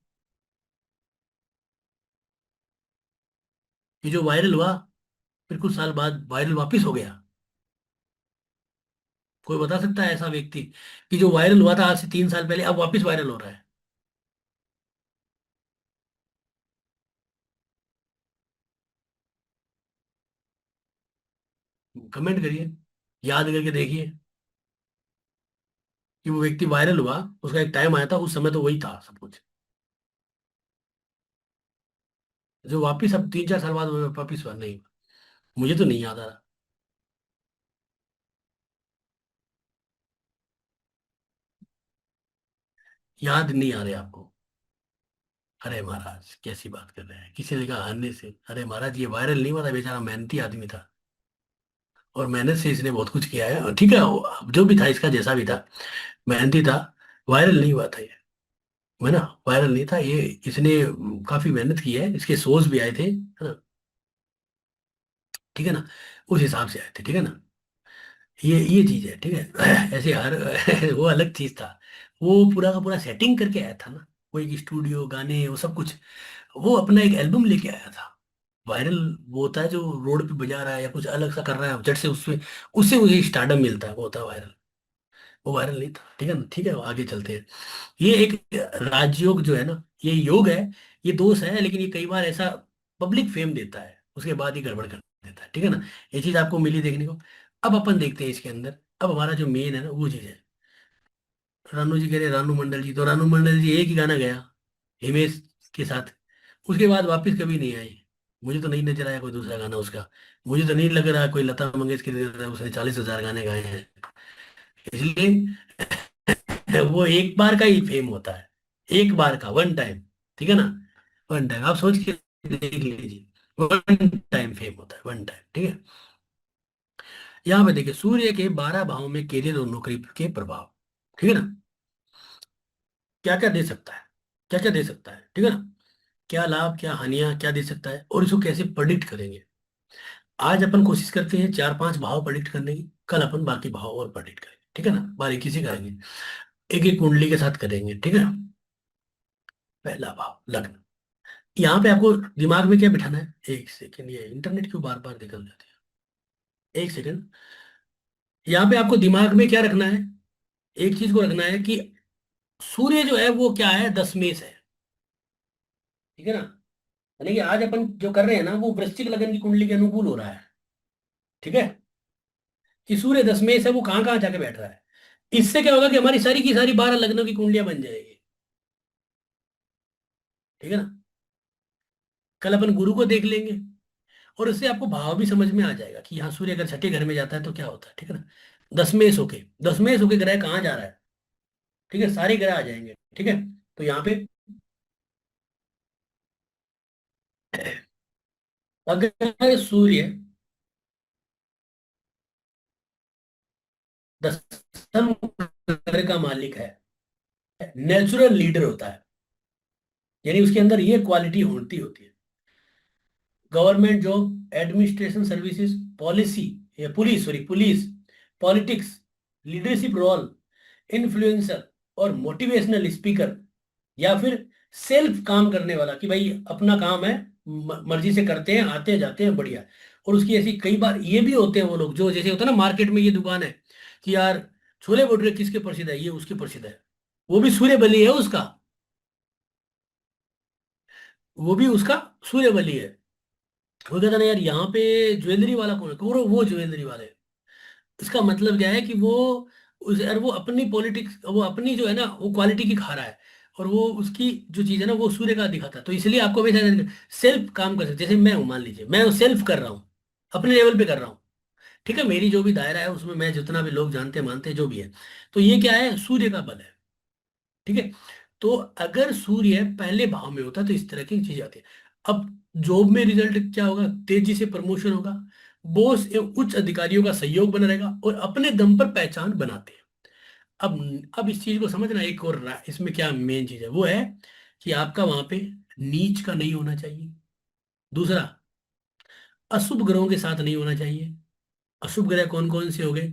ये जो वायरल हुआ, फिर कुछ साल बाद वायरल वापिस हो गया। कोई बता सकता है ऐसा व्यक्ति कि जो वायरल हुआ था आज से 3 साल पहले, अब वापिस वायरल हो रहा है। कमेंट करिए, याद करके देखिए कि वो व्यक्ति वायरल हुआ, उसका एक टाइम आया था, उस समय तो वही था सब कुछ, जो वापिस अब 3-4 साल बाद वापिस हुआ नहीं। मुझे तो नहीं याद आ रहा। याद नहीं आ रहा आपको। अरे महाराज, कैसी बात कर रहे हैं, किसी ने कहा आने से, अरे महाराज ये वायरल नहीं हुआ था, बेचारा मेहनती आदमी था। और मेहनत से इसने बहुत कुछ किया है, ठीक है, जो भी था इसका, जैसा भी था, मेहनती था। वायरल नहीं हुआ था ये, है ना, वायरल नहीं था ये। इसने काफी मेहनत की है, इसके शोज भी आए थे, है ना, ठीक है ना, उस हिसाब से आए थे, ठीक है ना। ये चीज है, ठीक है। ऐसे हर वो अलग चीज था। वो पूरा का पूरा सेटिंग करके आया था ना, वो एक स्टूडियो, गाने, वो सब कुछ। वो अपना एक एल्बम लेके आया था। वायरल वो होता है जो रोड पे बजा रहा है या कुछ अलग सा कर रहा है, झट से उससे उससे मुझे स्टार्डम मिलता है, वो होता है वायरल। वो वायरल नहीं था, ठीक है ना, ठीक है, आगे चलते हैं। ये एक राजयोग जो है ना, ये योग है, ये दोष है, लेकिन ये कई बार ऐसा पब्लिक फेम देता है, उसके बाद ही गड़बड़ कर देता है, ठीक है ना। ये चीज आपको मिली देखने को। अब अपन देखते हैं इसके अंदर, अब हमारा जो मेन है ना वो चीज है। रानू जी कह रहे रानू मंडल जी, तो रानू मंडल जी एक ही गाना गया हिमेश के साथ, उसके बाद वापस कभी नहीं आई। मुझे तो नहीं नजर आया कोई दूसरा गाना उसका। मुझे तो नहीं लग रहा कोई लता मंगेशकर की तरह उसने 40,000 गाने गाए हैं। इसलिए वो एक बार का ही फेम होता है, एक बार का, वन टाइम, ठीक है ना। वन टाइम आप सोच के देख लीजिए, वन टाइम फेम होता है, वन टाइम, ठीक है। यहाँ पे देखिए सूर्य के 12 भावों में कैरियर और नौकरी के प्रभाव, ठीक है ना, क्या क्या दे सकता है, क्या क्या दे सकता है, ठीक है ना, क्या लाभ क्या हानियां क्या दे सकता है, और इसको कैसे प्रेडिक्ट करेंगे। आज अपन कोशिश करते हैं 4-5 भाव प्रेडिक्ट करने की, कल अपन बाकी भाव और प्रेडिक्ट करेंगे, ठीक है ना, बारीकी से करेंगे, एक एक कुंडली के साथ करेंगे, ठीक है। पहला भाव लग्न। यहाँ पे आपको दिमाग में क्या बिठाना है, एक सेकेंड, ये इंटरनेट क्यों बार बार निकल जाती है, एक सेकेंड। यहाँ पे आपको दिमाग में क्या रखना है, एक चीज को रखना है कि सूर्य जो है वो क्या है, दशमेश है, ठीक है ना। यानी कि आज अपन जो कर रहे हैं ना वो वृश्चिक लगन की कुंडली के अनुकूल हो रहा है, ठीक है। कि सूर्य दशमेश है, वो कहाँ कहाँ जाके बैठ रहा है। इससे क्या होगा कि हमारी सारी की सारी 12 लग्नों की कुंडलियां बन जाएगी, ठीक है ना। कल अपन गुरु को देख लेंगे, और उससे आपको भाव भी समझ में आ जाएगा कि यहाँ सूर्य अगर छठे घर में जाता है तो क्या होता है, ठीक है ना। दसमेश होके ग्रह कहाँ जा रहा है, ठीक है, सारे ग्रह आ जाएंगे, ठीक है। तो यहाँ पे अगर सूर्य दसम घर का मालिक है, नेचुरल लीडर होता है, यानी उसके अंदर ये क्वालिटी होती होती है। Government job, administration services, policy, या police, sorry police, politics, leadership role, influencer और मोटिवेशनल स्पीकर, या फिर सेल्फ काम करने वाला, कि भाई अपना काम है, मर्जी से करते हैं, आते हैं जाते हैं, बढ़िया। और उसकी ऐसी कई बार ये भी होते हैं वो लोग जो, जैसे होता है ना मार्केट में ये दुकान है कि यार छोले भटूरे किसके प्रसिद्ध है, ये उसके प्रसिद्ध है, वो भी सूर्य बलि है उसका, वो भी उसका सूर्य बलि है। वो कहता ना यार यहाँ पे ज्वेलरी वाला कौन है, वो ज्वेलरी वाले। इसका मतलब क्या है कि वो यार वो अपनी पॉलिटिक्स, वो अपनी जो है ना वो क्वालिटी की खा रहा है, और वो उसकी जो चीज है ना वो सूर्य का दिखाता है। तो इसलिए आपको हमेशा सेल्फ काम कर सकते, जैसे मैं हूं, मान लीजिए मैं सेल्फ कर रहा हूँ, अपने लेवल पे कर रहा हूँ, ठीक है, मेरी जो भी दायरा है उसमें मैं जितना भी लोग जानते मानते हैं जो भी है, तो ये क्या है, सूर्य का बल है, ठीक है। तो अगर सूर्य पहले भाव में होता तो इस तरह की चीज आती है। अब जॉब में रिजल्ट क्या होगा, तेजी से प्रमोशन होगा, बॉस एवं उच्च अधिकारियों का सहयोग बना रहेगा, और अपने दम पर पहचान बनाते हैं। अब इस चीज को समझना, एक और इसमें क्या मेन चीज है, वो है कि आपका वहां पे नीच का नहीं होना चाहिए। दूसरा, अशुभ ग्रहों के साथ नहीं होना चाहिए। अशुभ ग्रह कौन कौन से हो गए,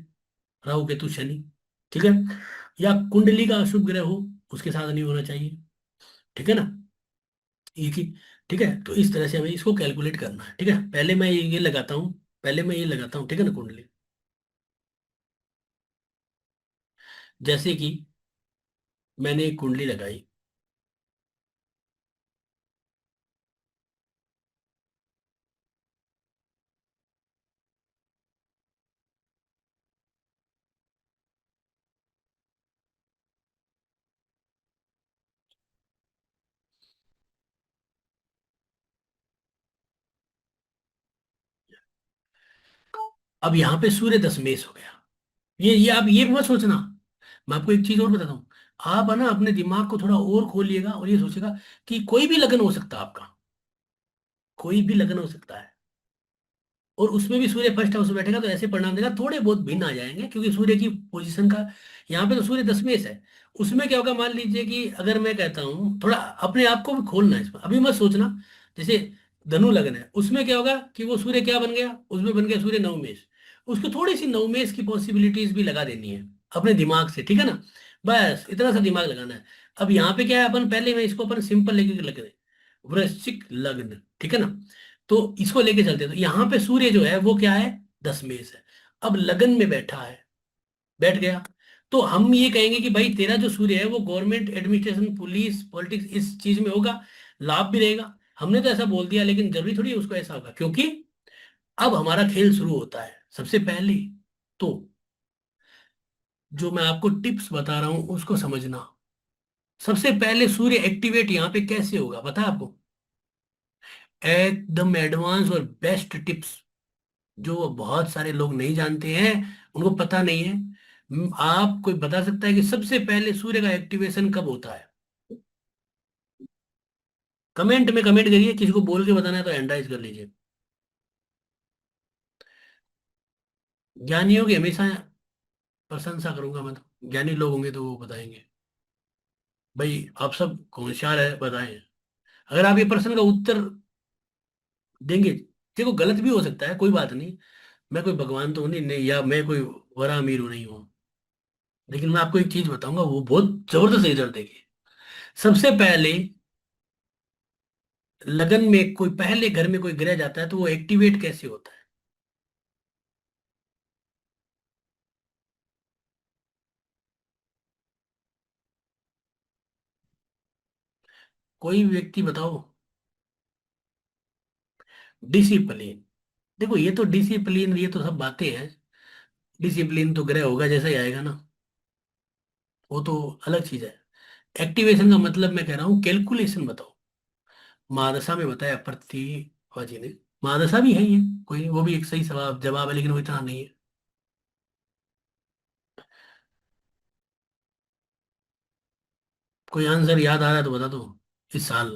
राहु केतु शनि, ठीक है, या कुंडली का अशुभ ग्रह हो, उसके साथ नहीं होना चाहिए, ठीक है ना। एक ही, ठीक है। तो इस तरह से हमें इसको कैलकुलेट करना है, ठीक है। पहले मैं ये लगाता हूँ, पहले मैं ये लगाता हूँ, ठीक है ना, कुंडली। जैसे कि मैंने एक कुंडली लगाई। अब यहाँ पे सूर्य दशमेश हो गया। ये आप ये मत सोचना, मैं आपको एक चीज और बताता हूँ। आप है ना अपने दिमाग को थोड़ा और खोलिएगा और ये सोचेगा कि कोई भी लगन हो सकता है आपका, कोई भी लगन हो सकता है, और उसमें भी सूर्य फर्स्ट हाउस में बैठेगा तो ऐसे परिणाम देगा, थोड़े बहुत भिन्न आ जाएंगे क्योंकि सूर्य की पोजीशन का, यहाँ पे तो सूर्य दशमेश है। उसमें क्या होगा, मान लीजिए कि अगर मैं कहता हूँ, थोड़ा अपने आप को भी खोलना है इसमें, अभी मत सोचना। जैसे धनु लग्न है, उसमें क्या होगा कि वो सूर्य क्या बन गया, उसमें बन गया सूर्य नवमेष। उसको थोड़ी सी नवमेष की पॉसिबिलिटीज भी लगा देनी है अपने दिमाग से, ठीक है ना। बस इतना सा दिमाग लगाना है। अब यहाँ पे क्या है, अपन पहले में इसको अपन सिंपल लेके लग रहे हैं, वृश्चिक लग्न, ठीक है ना। तो इसको लेके चलते हैं, तो यहाँ पे सूर्य जो है वो क्या है, दशमेश है। अब लगन में बैठा है, बैठ गया, तो हम ये कहेंगे कि भाई तेरा जो सूर्य है वो गवर्नमेंट एडमिनिस्ट्रेशन, पुलिस, पॉलिटिक्स, इस चीज में होगा, लाभ भी रहेगा। हमने तो ऐसा बोल दिया, लेकिन जरूरी थोड़ी है उसको ऐसा होगा, क्योंकि अब हमारा खेल शुरू होता है सबसे पहले। तो जो मैं आपको टिप्स बता रहा हूं उसको समझना। सबसे पहले सूर्य एक्टिवेट यहाँ पे कैसे होगा पता है आपको, एकदम एडवांस और बेस्ट टिप्स, जो बहुत सारे लोग नहीं जानते हैं, उनको पता नहीं है। आप कोई बता सकता है कि सबसे पहले सूर्य का एक्टिवेशन कब होता है? कमेंट में कमेंट करिए, किसी को बोल के बताना है तो हैंड राइज कर लीजिए। ज्ञानियों की हमेशा प्रशंसा करूंगा मैं, तो ज्ञानी लोग होंगे तो वो बताएंगे। भाई आप सब होशियार है, बताएं। अगर आप ये प्रश्न का उत्तर देंगे, देखो गलत भी हो सकता है, कोई बात नहीं। मैं कोई भगवान तो नहीं, नहीं, या मैं कोई वरा अमीर हूं, नहीं हूं। लेकिन मैं आपको एक चीज बताऊंगा, वो बहुत जबरदस्त रिजल्ट देगी। सबसे पहले लगन में कोई, पहले घर में कोई ग्रह जाता है तो वो एक्टिवेट कैसे होता है? कोई भी व्यक्ति बताओ। डिसिप्लिन। देखो ये तो डिसिप्लिन, ये तो सब बातें हैं। डिसिप्लिन तो ग्रह होगा जैसा ही आएगा ना, वो तो अलग चीज है। एक्टिवेशन का मतलब मैं कह रहा हूँ कैलकुलेशन बताओ। महादशा में बताया प्रतिभा जी ने। महादशा भी है ये, कोई नहीं, वो भी एक सही जवाब जवाब है, लेकिन वो इतना नहीं है। कोई आंसर याद आ रहा है तो बता दो। इस साल।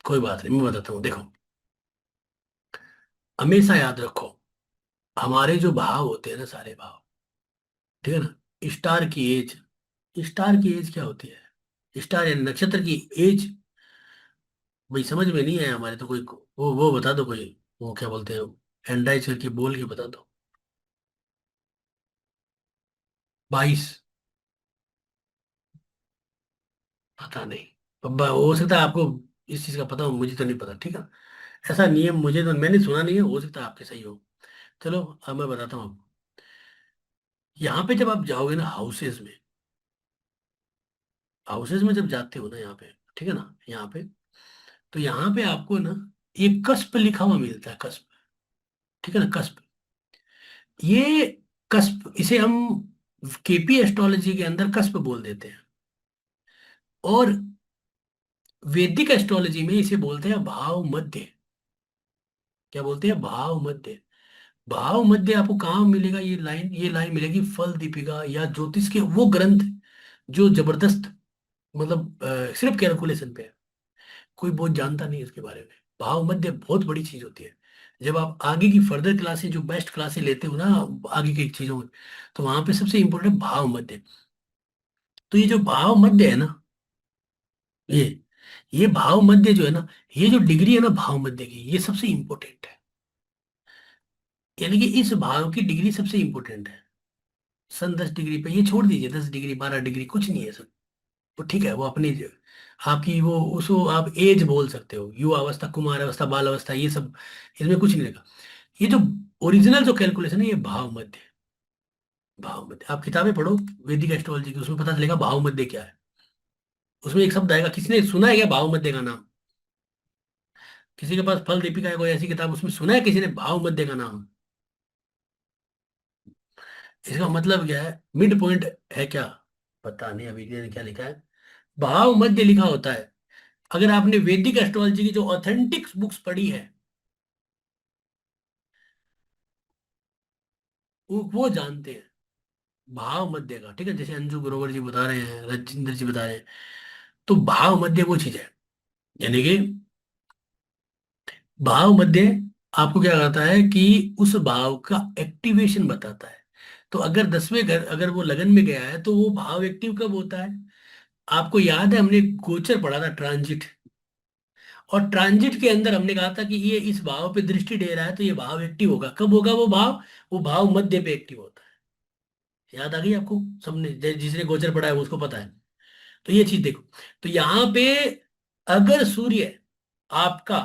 कोई बात नहीं, मैं बताता हूँ, देखो। हमेशा याद रखो, हमारे जो भाव होते हैं ना, सारे भाव, ठीक है ना, स्टार की एज, स्टार की एज क्या होती है, स्टार यानी नक्षत्र की एज। भाई समझ में नहीं आया हमारे तो, कोई वो बता दो कोई, वो क्या बोलते हैं, एंडाइज करके बोल के बता दो। 22। पता नहीं, अब हो सकता है आपको इस चीज का पता हो, मुझे तो नहीं पता, ठीक है। ऐसा नियम मुझे तो मैंने सुना नहीं है, हो सकता है आपके सही हो। चलो अब मैं बताता हूँ आपको। यहाँ पे जब आप जाओगे ना हाउसेज में, हाउसेज में जब जाते हो ना यहाँ पे, ठीक है ना, यहाँ पे, तो यहाँ पे आपको ना एक कस्प लिखा हुआ मिलता है, कस्प, ठीक है ना, कस्प। ये कस्प, इसे हम केपी एस्ट्रोलॉजी के अंदर कस्प बोल देते हैं, और वैदिक एस्ट्रोलॉजी में इसे बोलते हैं भाव मध्य। क्या बोलते हैं, भाव मध्य। भाव मध्य आपको कहाँ मिलेगा, ये लाइन मिलेगी फल दीपिका या ज्योतिष के वो ग्रंथ, जो जबरदस्त, मतलब सिर्फ कैलकुलेशन पे है। कोई बहुत जानता नहीं है इसके बारे में। भाव मध्य बहुत बड़ी चीज होती है। जब आप आगे की फर्दर क्लासेस, जो बेस्ट क्लासेस लेते हो ना आगे की चीजों में, तो वहां पे सबसे इंपॉर्टेंट भाव मध्य। तो ये जो भाव मध्य है ना, ये ये भाव मध्य जो है ना, ये जो डिग्री है ना भाव मध्य की, ये सबसे इंपॉर्टेंट है। यानी कि इस भाव की डिग्री सबसे इंपॉर्टेंट है। सन 10 डिग्री पे ये छोड़ दीजिए, 10 डिग्री 12 डिग्री कुछ नहीं है सब। वो ठीक है, वो अपनी आपकी वो, उसको आप एज बोल सकते हो, युवा अवस्था, कुमार अवस्था, बाल अवस्था, ये सब, इसमें कुछ नहीं लगा। ये जो ओरिजिनल जो कैलकुलेशन है, ये भाव मध्य। भाव मध्य आप किताबें पढ़ो वैदिक एस्ट्रोलॉजी की, उसमें पता चलेगा भाव मध्य क्या है। उसमें एक शब्द आएगा, किसी ने सुना है क्या भाव मध्य का नाम? किसी के पास फल दीपिका है कोई ऐसी किताब, उसमें सुना है किसी ने भाव मध्य का नाम? इसका मतलब क्या है, मिड पॉइंट है क्या? पता नहीं अभी ने क्या लिखा है। भाव मध्य लिखा होता है। अगर आपने वैदिक एस्ट्रोलॉजी की जो ऑथेंटिक बुक्स पढ़ी है, वो जानते हैं भाव मध्य का, ठीक है। जैसे अंजू ग्रोवर जी बता रहे हैं, रजिंदर जी बता रहे हैं, तो भाव मध्य वो चीज है, यानी कि भाव मध्य आपको क्या करता है कि उस भाव का एक्टिवेशन बताता है। तो अगर 10वें घर अगर वो लगन में गया है तो वो भाव एक्टिव कब होता है? आपको याद है हमने गोचर पढ़ा था, ट्रांजिट। और ट्रांजिट के अंदर हमने कहा था कि ये इस भाव पे दृष्टि दे रहा है तो ये भाव एक्टिव होगा। कब होगा वो भाव? वो भाव मध्य पे एक्टिव होता है। याद आ गई आपको? सबने जिसने गोचर पढ़ा है वो उसको पता है। तो ये चीज देखो, तो यहां पे अगर सूर्य आपका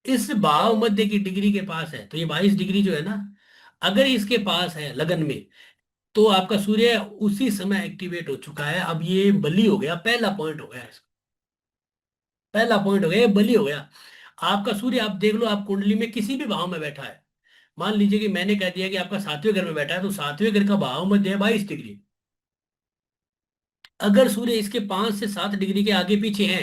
इस भाव मध्य की डिग्री के पास है, तो ये 22 डिग्री जो है ना, अगर इसके पास है लगन में, तो आपका सूर्य उसी समय एक्टिवेट हो चुका है। अब ये बली हो गया, पहला पॉइंट हो गया इसका। पहला पॉइंट हो गया, ये बली हो गया। आपका सूर्य आप देख लो, आप कुंडली में किसी भी भाव में बैठा है। मान लीजिए कि मैंने कह दिया कि आपका 7वें घर में बैठा है, तो 7वें घर का भाव मध्य है 22 डिग्री। अगर सूर्य इसके 5 से 7 डिग्री के आगे पीछे है,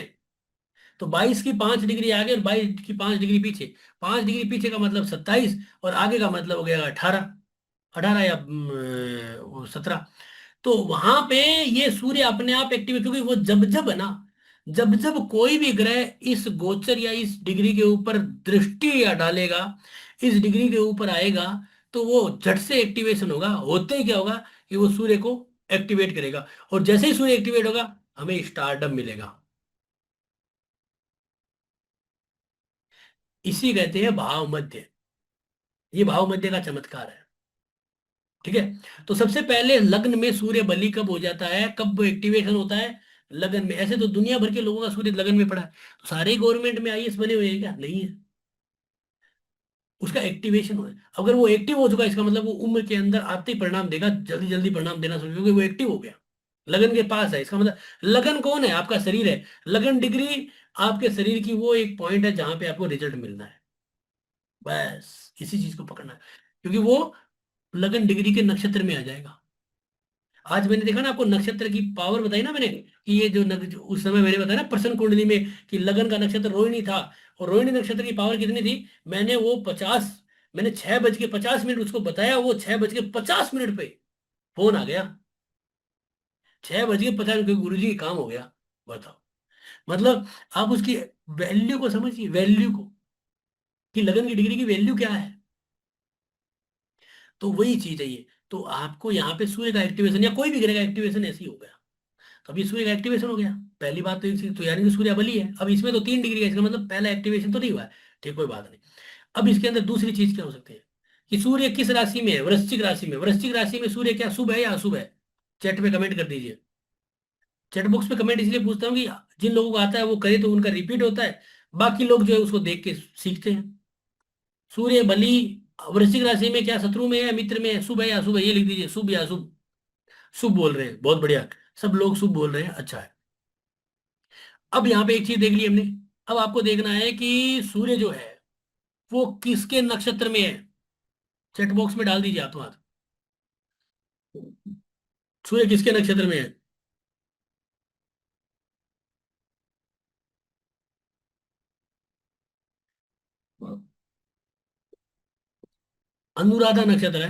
तो 22 की 5 डिग्री आगे और 22 की 5 डिग्री पीछे। 5 डिग्री पीछे का मतलब 27, और आगे का मतलब हो गया 18। 18 या 17। तो वहां पे ये सूर्य अपने आप एक्टिव है, क्योंकि वो जब जब है ना, जब जब कोई भी ग्रह इस गोचर या इस डिग्री के ऊपर दृष्टि या डालेगा, इस डिग्री के ऊपर आएगा, तो वो झट से एक्टिवेशन होगा। होते ही क्या होगा कि वो सूर्य को एक्टिवेट करेगा, और जैसे ही सूर्य एक्टिवेट होगा हमें स्टारडम मिलेगा। इसी कहते हैं भाव मध्य। ये भाव मध्य का चमत्कार है। ठीक है। तो सबसे पहले लग्न में सूर्य बलि कब हो जाता है, कब एक्टिवेशन होता है? लगन में। ऐसे तो दुनिया भर के लोगों का सूर्य लगन में पड़ा है, तो सारे गवर्नमेंट में आईएएस बने हुए हैं क्या? नहीं है। उसका एक्टिवेशन हो, अगर वो एक्टिव हो चुका है, इसका मतलब वो उम्र के अंदर आते ही परिणाम देगा, जल्दी जल्दी परिणाम देना शुरू, क्योंकि वो एक्टिव हो गया, लगन के पास है। इसका मतलब लगन कौन है? आपका शरीर है। लगन डिग्री आपके शरीर की वो एक पॉइंट है जहां पे आपको रिजल्ट मिलना है। बस इसी चीज को पकड़ना है, क्योंकि वो लगन डिग्री के नक्षत्र में आ जाएगा। आज मैंने देखा ना, आपको नक्षत्र की पावर बताई ना मैंने, कि ये उस समय मैंने बताया ना प्रश्न कुंडली में, कि लगन का नक्षत्र रोहिणी था, और रोहिणी नक्षत्र की पावर कितनी थी? मैंने वो 50, मैंने 6:50 उसको बताया, वो 6:50 पे फोन आ गया। 6:50 गुरु जी काम हो गया। बताओ। मतलब आप उसकी वैल्यू को समझिए, वैल्यू को, कि लगन की डिग्री की वैल्यू क्या है। तो वही चीज है ये। तो आपको यहाँ पे सूर्य का एक्टिवेशन या कोई भी ग्रह का एक्टिवेशन ऐसे ही होगा। तो अभी सूर्य का एक्टिवेशन हो गया। पहली बात तो तो यानी कि सूर्य बली है। अब इसमें तो 3 डिग्री का, इसका मतलब पहला एक्टिवेशन तो नहीं हुआ है। ठीक, कोई बात नहीं। अब इसके अंदर दूसरी चीज क्या हो सकती है, कि सूर्य किस राशि में है? वृश्चिक राशि में। वृश्चिक राशि में सूर्य क्या शुभ है या अशुभ है? चैट पे कमेंट कर दीजिए। चैट बॉक्स पे कमेंट इसलिए पूछता हूँ कि जिन लोगों को आता है वो करे तो उनका रिपीट होता है, बाकी लोग जो है उसको देख के सीखते हैं। सूर्य बली वृश्चिक राशि में क्या शत्रु में है, मित्र में है, शुभ है या अशुभ है? ये लिख दीजिए, शुभ या अशुभ। शुभ बोल रहे हैं, बहुत बढ़िया। सब लोग शुभ बोल रहे हैं, अच्छा है। अब यहाँ पे एक चीज देख ली हमने। अब आपको देखना है कि सूर्य जो है वो किसके नक्षत्र में है। चैट बॉक्स में डाल दीजिए हाथों हाथ। सूर्य किसके नक्षत्र में है? अनुराधा नक्षत्र है।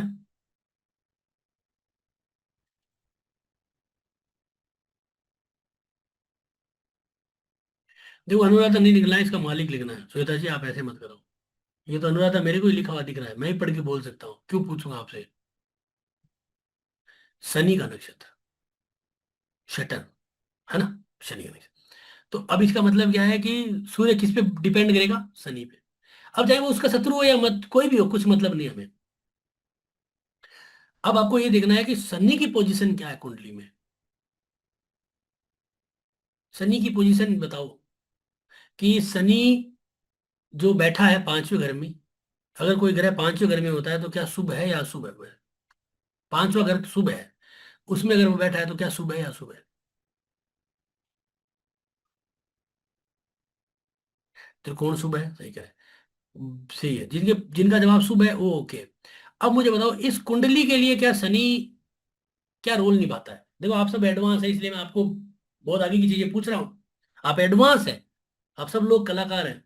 देखो, अनुराधा नहीं लिखना है, इसका मालिक लिखना है। श्वेता जी आप ऐसे मत करो। ये तो अनुराधा मेरे को ही लिखा हुआ दिख रहा है, मैं ही पढ़ के बोल सकता हूँ, क्यों पूछूंगा आपसे। शनि का नक्षत्र, शटर, है ना? शनि का नक्षत्र। तो अब इसका मतलब क्या है कि सूर्य किस पे डिपेंड करेगा? शनि पे। अब चाहे वो उसका शत्रु हो या मत कोई भी हो, कुछ मतलब नहीं हमें। अब आपको ये देखना है कि शनि की पोजीशन क्या है कुंडली में। शनि की पोजीशन बताओ, कि शनि जो बैठा है 5वें घर में, अगर कोई ग्रह 5वें घर में होता है तो क्या शुभ है या अशुभ है वह? 5वां घर शुभ है, उसमें अगर वो बैठा है तो क्या शुभ है या अशुभ है? त्रिकोण शुभ है, सही कह रहे हैं। सही है, जिनके जिनका जवाब शुभ है वो ओके। अब मुझे बताओ, इस कुंडली के लिए क्या शनि क्या रोल निभाता है? देखो आप सब एडवांस है, इसलिए मैं आपको बहुत आगे की चीजें पूछ रहा हूँ। आप एडवांस है, आप सब लोग कलाकार हैं।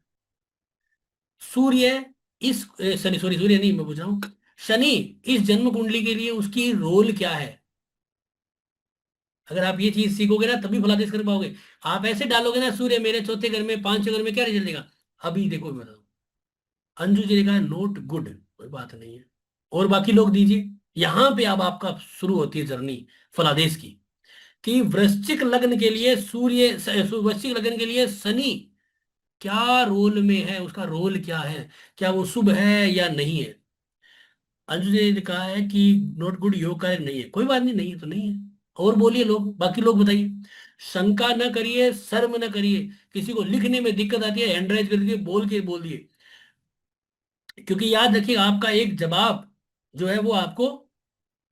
सूर्य इस शनि, सॉरी सूर्य नहीं, मैं पूछ रहा हूँ शनि, इस जन्म कुंडली के लिए उसकी रोल क्या है? अगर आप ये चीज सीखोगे ना तभी फलादेश कर पाओगे। आप ऐसे डालोगे ना सूर्य मेरे चौथे घर में, पांचवें घर में, क्या रिजल्ट देगा? अभी देखो मैं बताऊं। अंजू जी ने कहा नोट गुड, कोई बात नहीं है। और बाकी लोग दीजिए। यहां पे अब आपका शुरू होती है जर्नी फलादेश की। कि वृश्चिक लग्न के लिए वृश्चिक लग्न के लिए शनि क्या रोल में है, उसका रोल क्या है, क्या वो शुभ है या नहीं है? अंजू जी ने कहा है कि नोट गुड, योग कारक नहीं है। कोई बात नहीं, नहीं है तो नहीं है। और बोलिए लोग, बाकी लोग बताइए। शंका न करिए, शर्म न करिए। किसी को लिखने में दिक्कत आती है, हैंड राइज कर दिए, बोल के बोल दिए। क्योंकि याद रखिए, आपका एक जवाब जो है वो आपको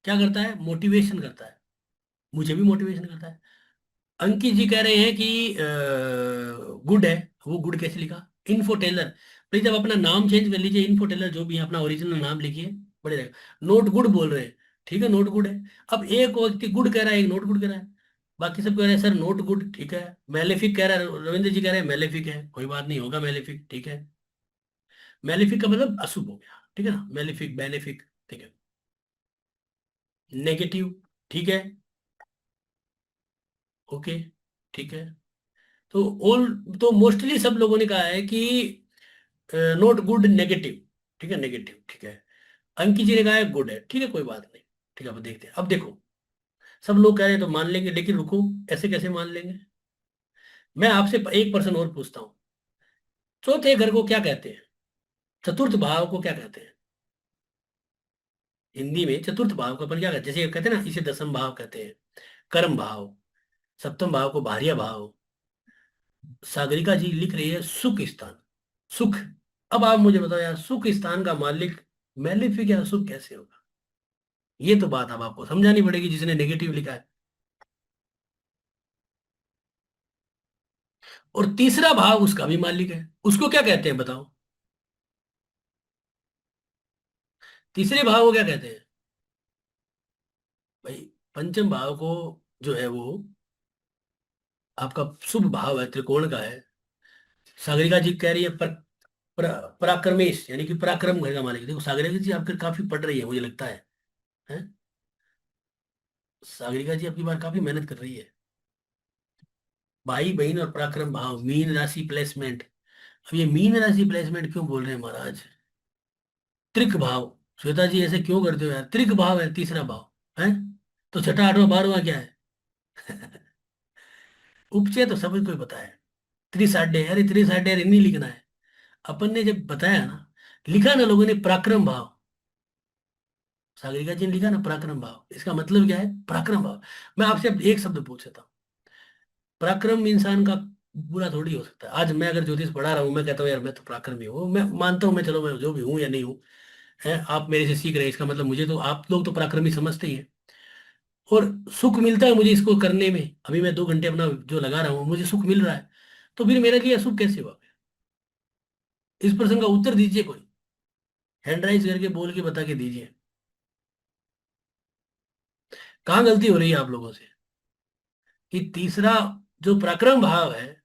क्या करता है? मोटिवेशन करता है। मुझे भी मोटिवेशन करता है। अंकित जी कह रहे हैं कि गुड है। वो गुड कैसे लिखा? Info Taylor. प्लीज आप अपना नाम चेंज कर लीजिए, इन्फो टेलर जो भी है अपना ओरिजिनल नाम लिखिए, बढ़िया रहेगा। नोट गुड बोल रहे हैं, ठीक है, नोट गुड है। अब एक व्यक्ति गुड कह रहा है, एक नोट गुड कह रहा है। बाकी सब कह रहे हैं सर नोट गुड, ठीक है। मेलेफिक कह रहा है, रविंद्र जी कह रहे हैं मेलेफिक है, कोई बात नहीं, होगा मेलेफिक, ठीक है। मेलेफिक का मतलब अशुभ हो गया, ठीक है ना, मेलेफिक बेनेफिक, ठीक है। नेगेटिव, ठीक है, ओके, ठीक है। तो ऑल, तो मोस्टली सब लोगों ने कहा है कि नोट गुड, नेगेटिव, ठीक है, नेगेटिव, ठीक है। अंकित जी ने कहा है गुड है, ठीक है, कोई बात नहीं। ठीक है, अब देखते हैं, अब देखो। सब लोग कह रहे हैं तो मान लेंगे, लेकिन रुको, ऐसे कैसे मान लेंगे? मैं आपसे एक पर्सन और पूछता हूँ। चौथे घर को क्या कहते हैं? चतुर्थ भाव को क्या कहते हैं? हिंदी में चतुर्थ भाव को अपन क्या कहते हैं? जैसे कहते हैं ना, इसे दसम भाव कहते हैं, कर्म भाव। सप्तम भाव को भार्या भाव। सागरिका जी लिख रही है सुख स्थान, सुख। अब आप मुझे बताओ यार, सुख स्थान का मालिक मैलेफिक या सुख कैसे होगा? ये तो बात अब आपको समझानी पड़ेगी, जिसने नेगेटिव लिखा है। और तीसरा भाव उसका भी मालिक है, उसको क्या कहते हैं बताओ? तीसरे भाव को क्या कहते हैं भाई? पंचम भाव को जो है वो आपका शुभ भाव है, त्रिकोण का है। सागरिका जी कह रही है पराक्रमेश, यानी कि पराक्रम घर का मालिक। देखो सागरिका जी आपके काफी पढ़ रही है मुझे लगता है? सागरिका जी आपकी बार काफी मेहनत कर रही है। भाई बहन और पराक्रम भाव, मीन राशि प्लेसमेंट। अब ये मीन राशि प्लेसमेंट क्यों बोल रहे हैं महाराज? त्रिक भाव। श्वेता जी ऐसे क्यों करते हो यार? त्रिक भाव है तीसरा भाव है। तो छठा आठवां बारहवां क्या है? उपचय तो सभी को पता है। त्रिसाड्य, अरे त्रिसाड्य अरे नहीं लिखना है। अपन ने जब बताया ना, लिखा ना लोगों ने पराक्रम भाव। सागरिका जी ने लिखा ना पराक्रम भाव, इसका मतलब क्या है? पराक्रम भाव। मैं आपसे अब एक शब्द पूछ सकता हूँ। पराक्रम इंसान का बुरा थोड़ी हो सकता है। आज मैं अगर ज्योतिष पढ़ा रहा हूँ, मैं कहता हूँ यार मैं तो पराक्रमी हूँ, मैं मानता हूँ, मैं चलो मैं जो भी हूँ या नहीं हूँ, है, आप मेरे से सीख रहे हैं, इसका मतलब मुझे तो आप लोग तो पराक्रमी समझते ही हैं। और सुख मिलता है मुझे इसको करने में। अभी मैं 2 घंटे अपना जो लगा रहा हूँ, मुझे सुख मिल रहा है। तो फिर मेरे लिए सुख कैसे हुआ? इस प्रश्न का उत्तर दीजिए कोई, हैंड राइज करके बोल के बता के दीजिए। कहाँ गलती हो रही है आप लोगों से? कि तीसरा जो पराक्रम भाव है,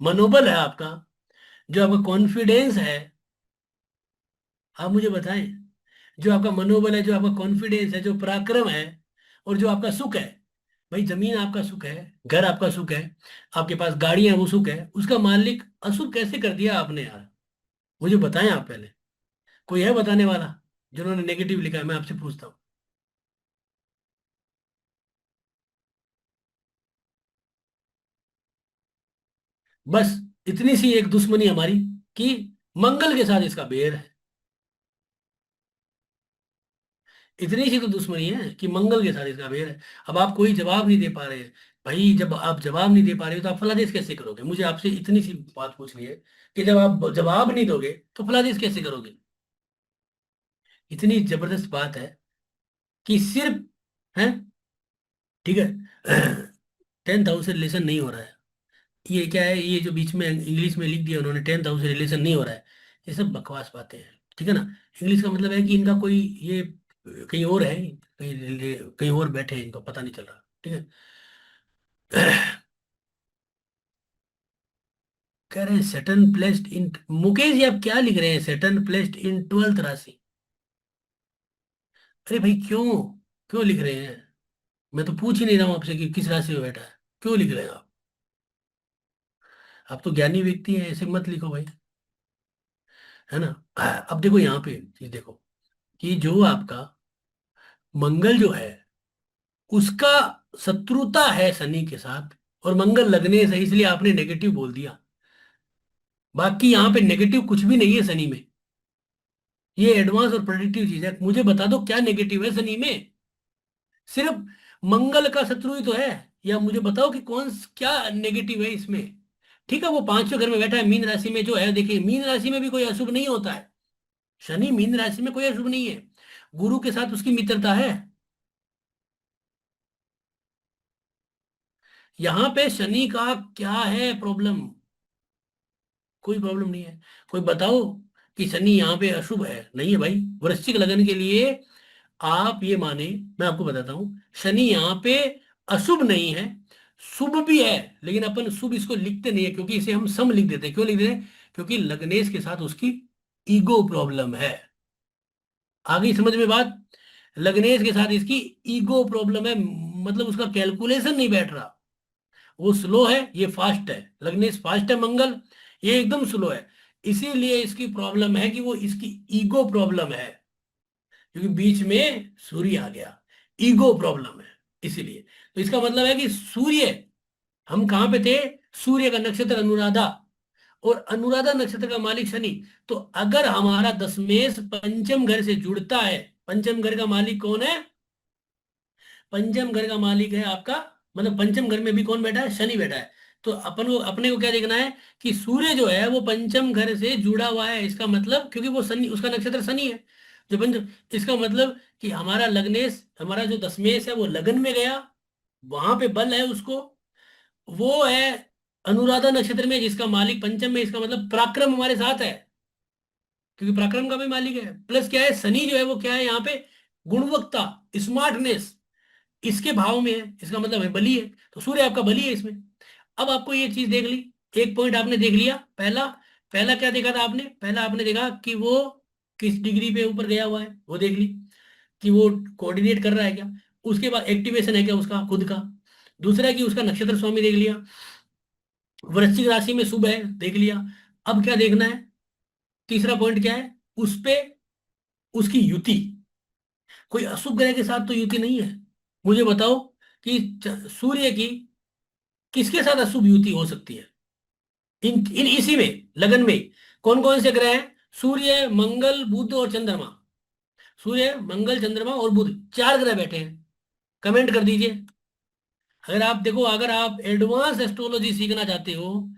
मनोबल है आपका, जो आपका कॉन्फिडेंस है, आप मुझे बताएं। जो आपका मनोबल है, जो आपका कॉन्फिडेंस है, जो पराक्रम है, और जो आपका सुख है। भाई जमीन आपका सुख है, घर आपका सुख है, आपके पास गाड़ी है वो सुख है, उसका मालिक अशुभ कैसे कर दिया आपने यार? मुझे बताएं आप पहले। कोई है बताने वाला जिन्होंने नेगेटिव लिखा है? मैं आपसे पूछता हूँ। बस इतनी सी एक दुश्मनी हमारी, कि मंगल के साथ इसका बेर है। इतनी सी तो दुश्मनी है कि मंगल के साथ इसका बेर है। अब आप कोई जवाब नहीं दे पा रहे। भाई जब आप जवाब नहीं दे पा रहे हो तो आप फलादेश कैसे करोगे? मुझे आपसे इतनी सी बात पूछनी है कि जब आप जवाब नहीं दोगे तो फलादेश कैसे करोगे? इतनी जबरदस्त बात है कि सिर्फ है, ठीक है, 10,000 से रिलेशन नहीं हो रहा है। ये क्या है? ये जो बीच में इंग्लिश में लिख दिया उन्होंने, 10,000 रिलेशन नहीं हो रहा है। ये सब बकवास बातें हैं, ठीक है ना। इंग्लिश का मतलब है कि इनका कोई ये कहीं और है, कहीं और बैठे हैं, इनको पता नहीं चल रहा, ठीक है। कह रहे हैं सेटन प्लेस्ड इन, मुकेश जी आप क्या लिख रहे हैं? सेटन प्लेस्ड इन 12th राशि। अरे भाई क्यों, क्यों लिख रहे हैं? मैं तो पूछ ही नहीं रहा हूं आपसे कि किस राशि में बैठा है, क्यों लिख रहे हैं आप? आप तो ज्ञानी व्यक्ति हैं, ऐसे मत लिखो भाई, है ना। अब देखो यहाँ पे चीज देखो कि जो आपका मंगल जो है उसका शत्रुता है शनि के साथ, और मंगल लगने से, इसलिए आपने नेगेटिव बोल दिया। बाकी यहाँ पे नेगेटिव कुछ भी नहीं है शनि में। ये एडवांस और प्रेडिक्टिव चीज है, मुझे बता दो क्या नेगेटिव है शनि में? सिर्फ मंगल का शत्रु ही तो है। या मुझे बताओ कि क्या नेगेटिव है इसमें? ठीक है, वो पांचवें घर में बैठा है मीन राशि में जो है, देखिए मीन राशि में भी कोई अशुभ नहीं होता है। शनि मीन राशि में कोई अशुभ नहीं है। गुरु के साथ उसकी मित्रता है। यहां पे शनि का क्या है प्रॉब्लम? कोई प्रॉब्लम नहीं है। कोई बताओ कि शनि यहाँ पे अशुभ है? नहीं है भाई। वृश्चिक लगन के लिए आप ये माने, मैं आपको बताता हूं, शनि यहाँ पे अशुभ नहीं है, शुभ भी है। लेकिन अपन शुभ इसको लिखते नहीं है, क्योंकि इसे हम सम लिख देते हैं। क्यों लिख देते हैं? क्योंकि लग्नेश के साथ उसकी ईगो प्रॉब्लम है। आ गई समझ में बात? लग्नेश के साथ इसकी ईगो प्रॉब्लम है, मतलब उसका कैलकुलेशन नहीं बैठ रहा। वो स्लो है, ये फास्ट है। लग्नेश फास्ट है मंगल, ये एकदम स्लो है। इसीलिए इसकी प्रॉब्लम है कि वो इसकी ईगो प्रॉब्लम है, क्योंकि बीच में सूर्य आ गया। ईगो प्रॉब्लम है इसीलिए। तो इसका मतलब है कि सूर्य, हम कहां पे थे? सूर्य का नक्षत्र अनुराधा, और अनुराधा नक्षत्र का मालिक शनि। तो अगर हमारा दशमेश पंचम घर से जुड़ता है, पंचम घर का मालिक कौन है? पंचम घर का मालिक है आपका, मतलब पंचम घर में भी कौन बैठा है? शनि बैठा है। तो अपन को, अपने को क्या देखना है कि सूर्य जो है वो पंचम घर से जुड़ा हुआ है। इसका मतलब, क्योंकि वो शनि, उसका नक्षत्र शनि है जो पंचम, इसका मतलब कि हमारा लग्नेश, हमारा जो दशमेश है वो लगन में गया, वहां पे बल है उसको। वो है अनुराधा नक्षत्र में, जिसका मालिक पंचम में। इसका मतलब पराक्रम हमारे साथ है, क्योंकि पराक्रम का भी मालिक है। प्लस क्या है, शनि जो है वो क्या है यहाँ पे? गुणवत्ता, स्मार्टनेस, इसके भाव में है। इसका मतलब है बली है। तो सूर्य आपका बली है इसमें। अब आपको ये चीज देख ली, एक पॉइंट आपने देख लिया। पहला, पहला क्या देखा था आपने? पहला आपने देखा कि वो किस डिग्री पे ऊपर गया हुआ है, वो देख ली कि वो कोऑर्डिनेट कर रहा है क्या। उसके बाद एक्टिवेशन है क्या उसका खुद का। दूसरा है कि उसका नक्षत्र स्वामी देख लिया। वृश्चिक राशि में शुभ है, देख लिया। अब क्या देखना है? तीसरा पॉइंट क्या है उस पे? उसकी युति। कोई अशुभ ग्रह के साथ तो युति नहीं है। मुझे बताओ कि सूर्य की किसके साथ अशुभ युति हो सकती है? इन इन इसी में, लगन में कौन कौन से ग्रह हैं? सूर्य, मंगल, बुध और चंद्रमा। सूर्य, मंगल, चंद्रमा और बुध, चार ग्रह बैठे हैं। कमेंट कर दीजिए। अगर आप देखो, अगर आप एडवांस एस्ट्रोलॉजी सीखना चाहते हो,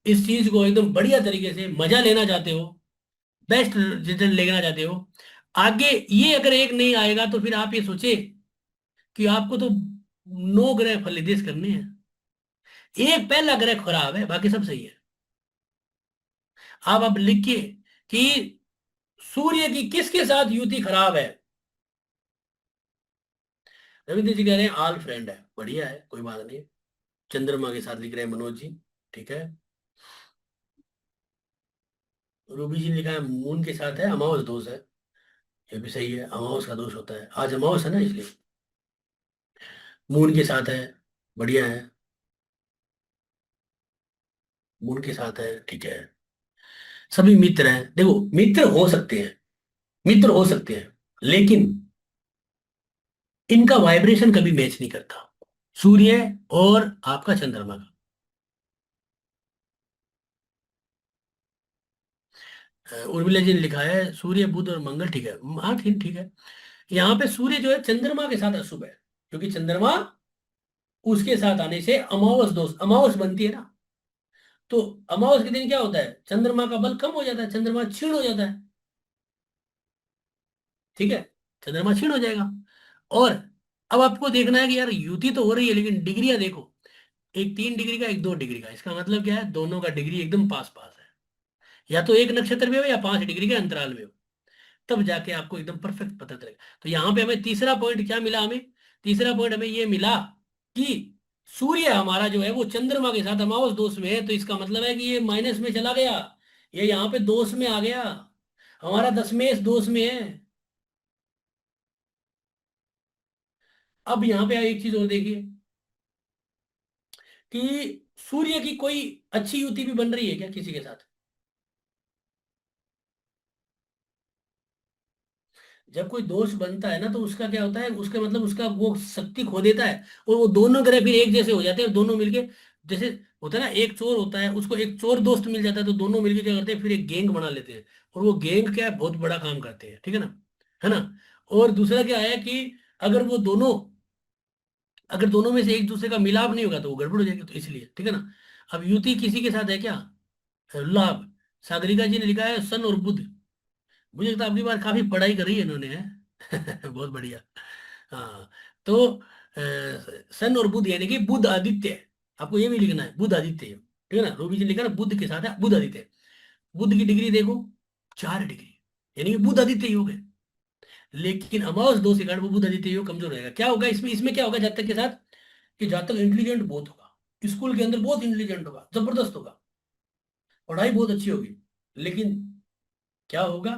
इस चीज को एकदम बढ़िया तरीके से मजा लेना चाहते हो, बेस्ट रिजल्ट लेना चाहते हो, आगे ये अगर एक नहीं आएगा तो फिर आप ये सोचे कि आपको तो 9 ग्रह फलिदेश करने हैं। एक पहला ग्रह खराब है, बाकी सब सही है। आप अब लिखिए कि सूर्य की किसके साथ युति खराब है। रविंद्र जी कह रहे हैं ऑल फ्रेंड है, बढ़िया है, कोई बात नहीं। चंद्रमा के साथ लिख रहे हैं मनोज जी, ठीक है। रूबी जी ने लिखा है मून के साथ है, अमावस दोष है। ये भी सही है, अमावस का दोष होता है, आज अमावस है ना इसलिए। मून के साथ है, बढ़िया है। मून के साथ है, ठीक है। सभी मित्र हैं, देखो मित्र हो सकते हैं, मित्र हो सकते हैं, लेकिन इनका वाइब्रेशन कभी मैच नहीं करता, सूर्य और आपका चंद्रमा का। उर्मिला जी ने लिखा है सूर्य, बुध और मंगल, ठीक है। हाँ ठीक, ठीक है। यहाँ पे सूर्य जो है चंद्रमा के साथ अशुभ है, क्योंकि चंद्रमा उसके साथ आने से अमावस दोष, अमावस बनती है ना। तो अमावस के दिन क्या होता है? चंद्रमा का बल कम हो जाता है, चंद्रमा क्षीण हो जाता है, ठीक है। चंद्रमा क्षीण हो जाएगा। और अब आपको देखना है कि यार युति तो हो रही है, लेकिन डिग्रियां देखो, एक 3 डिग्री का, एक 2 डिग्री का। इसका मतलब क्या है? दोनों का डिग्री एकदम पास पास है। या तो एक नक्षत्र में हो या 5 डिग्री के अंतराल में हो, तब जाके आपको एकदम परफेक्ट पता चलेगा। तो यहाँ पे हमें तीसरा पॉइंट क्या मिला? हमें तीसरा पॉइंट हमें ये मिला कि सूर्य हमारा जो है वो चंद्रमा के साथ अमावस दोष में है। तो इसका मतलब है कि ये माइनस में चला गया, ये यहाँ पे दोष में आ गया, हमारा दशमेश दोष में है। अब यहाँ पे एक चीज और देखिए कि सूर्य की कोई अच्छी युति भी बन रही है क्या किसी के साथ? जब कोई दोष बनता है ना तो उसका क्या होता है, उसका मतलब उसका वो शक्ति खो देता है, और वो दोनों ग्रह फिर एक जैसे हो जाते हैं, दोनों मिलके, जैसे होता है ना, एक चोर होता है, उसको एक चोर दोस्त मिल जाता है, तो दोनों मिलके क्या करते हैं, फिर एक गैंग बना लेते हैं, और वो गैंग क्या है, बहुत बड़ा काम करते हैं, ठीक है ना, है ना। और दूसरा क्या है कि अगर वो दोनों, अगर दोनों में से एक दूसरे का मिलाप नहीं होगा तो वो गड़बड़ हो जाएगी, तो इसलिए, ठीक है ना। अब युति किसी के साथ है क्या? लाभ। सागरिका जी ने लिखा है सन और बुध। मुझे लगता है अगली बार काफी पढ़ाई करी है इन्होंने, है। बहुत बढ़िया। हाँ। तो सन और बुध यानी कि बुध आदित्य, आपको ये भी लिखना है, बुध आदित्य, ठीक है ना। रूबी जी ने लिखा ना बुध के साथ है बुध आदित्य। बुध की डिग्री देखो, 4 डिग्री, यानी कि बुध आदित्य योग है। लेकिन अमावस दो के कारण वो बुध आदित्य योग कमजोर रहेगा। क्या होगा इसमें, इसमें क्या होगा जातक के साथ, कि जातक इंटेलिजेंट बहुत होगा, स्कूल के अंदर बहुत इंटेलिजेंट होगा, जबरदस्त होगा, पढ़ाई बहुत अच्छी होगी, लेकिन क्या होगा,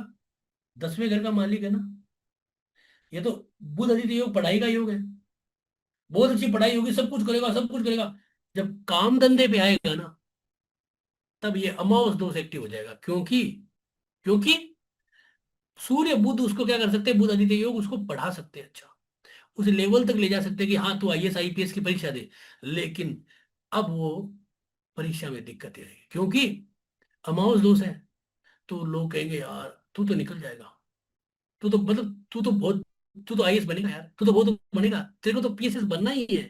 10वें घर का मालिक है ना, ये तो बुध आदित्य योग पढ़ाई का योग है, बहुत अच्छी पढ़ाई होगी, सब कुछ करेगा, सब कुछ करेगा, जब काम धंधे पे आएगा ना, तब ये अमावस दोष एक्टिव हो जाएगा। क्योंकि क्योंकि सूर्य बुध उसको क्या कर सकते हैं, बुध आदित्य योग उसको पढ़ा सकते हैं, अच्छा, उस लेवल तक ले जा सकते हैं कि हाँ तू आईएएस आईपीएस की परीक्षा दे। लेकिन अब वो परीक्षा में दिक्कत ही रहेगी, क्योंकि अमावस दोष है, तो लोग कहेंगे यार तू तो निकल जाएगा, तू तो मतलब तू तो आईएएस बनेगा यार, तू तो बहुत बनेगा, तेरे को तो पीएसएस बनना ही है,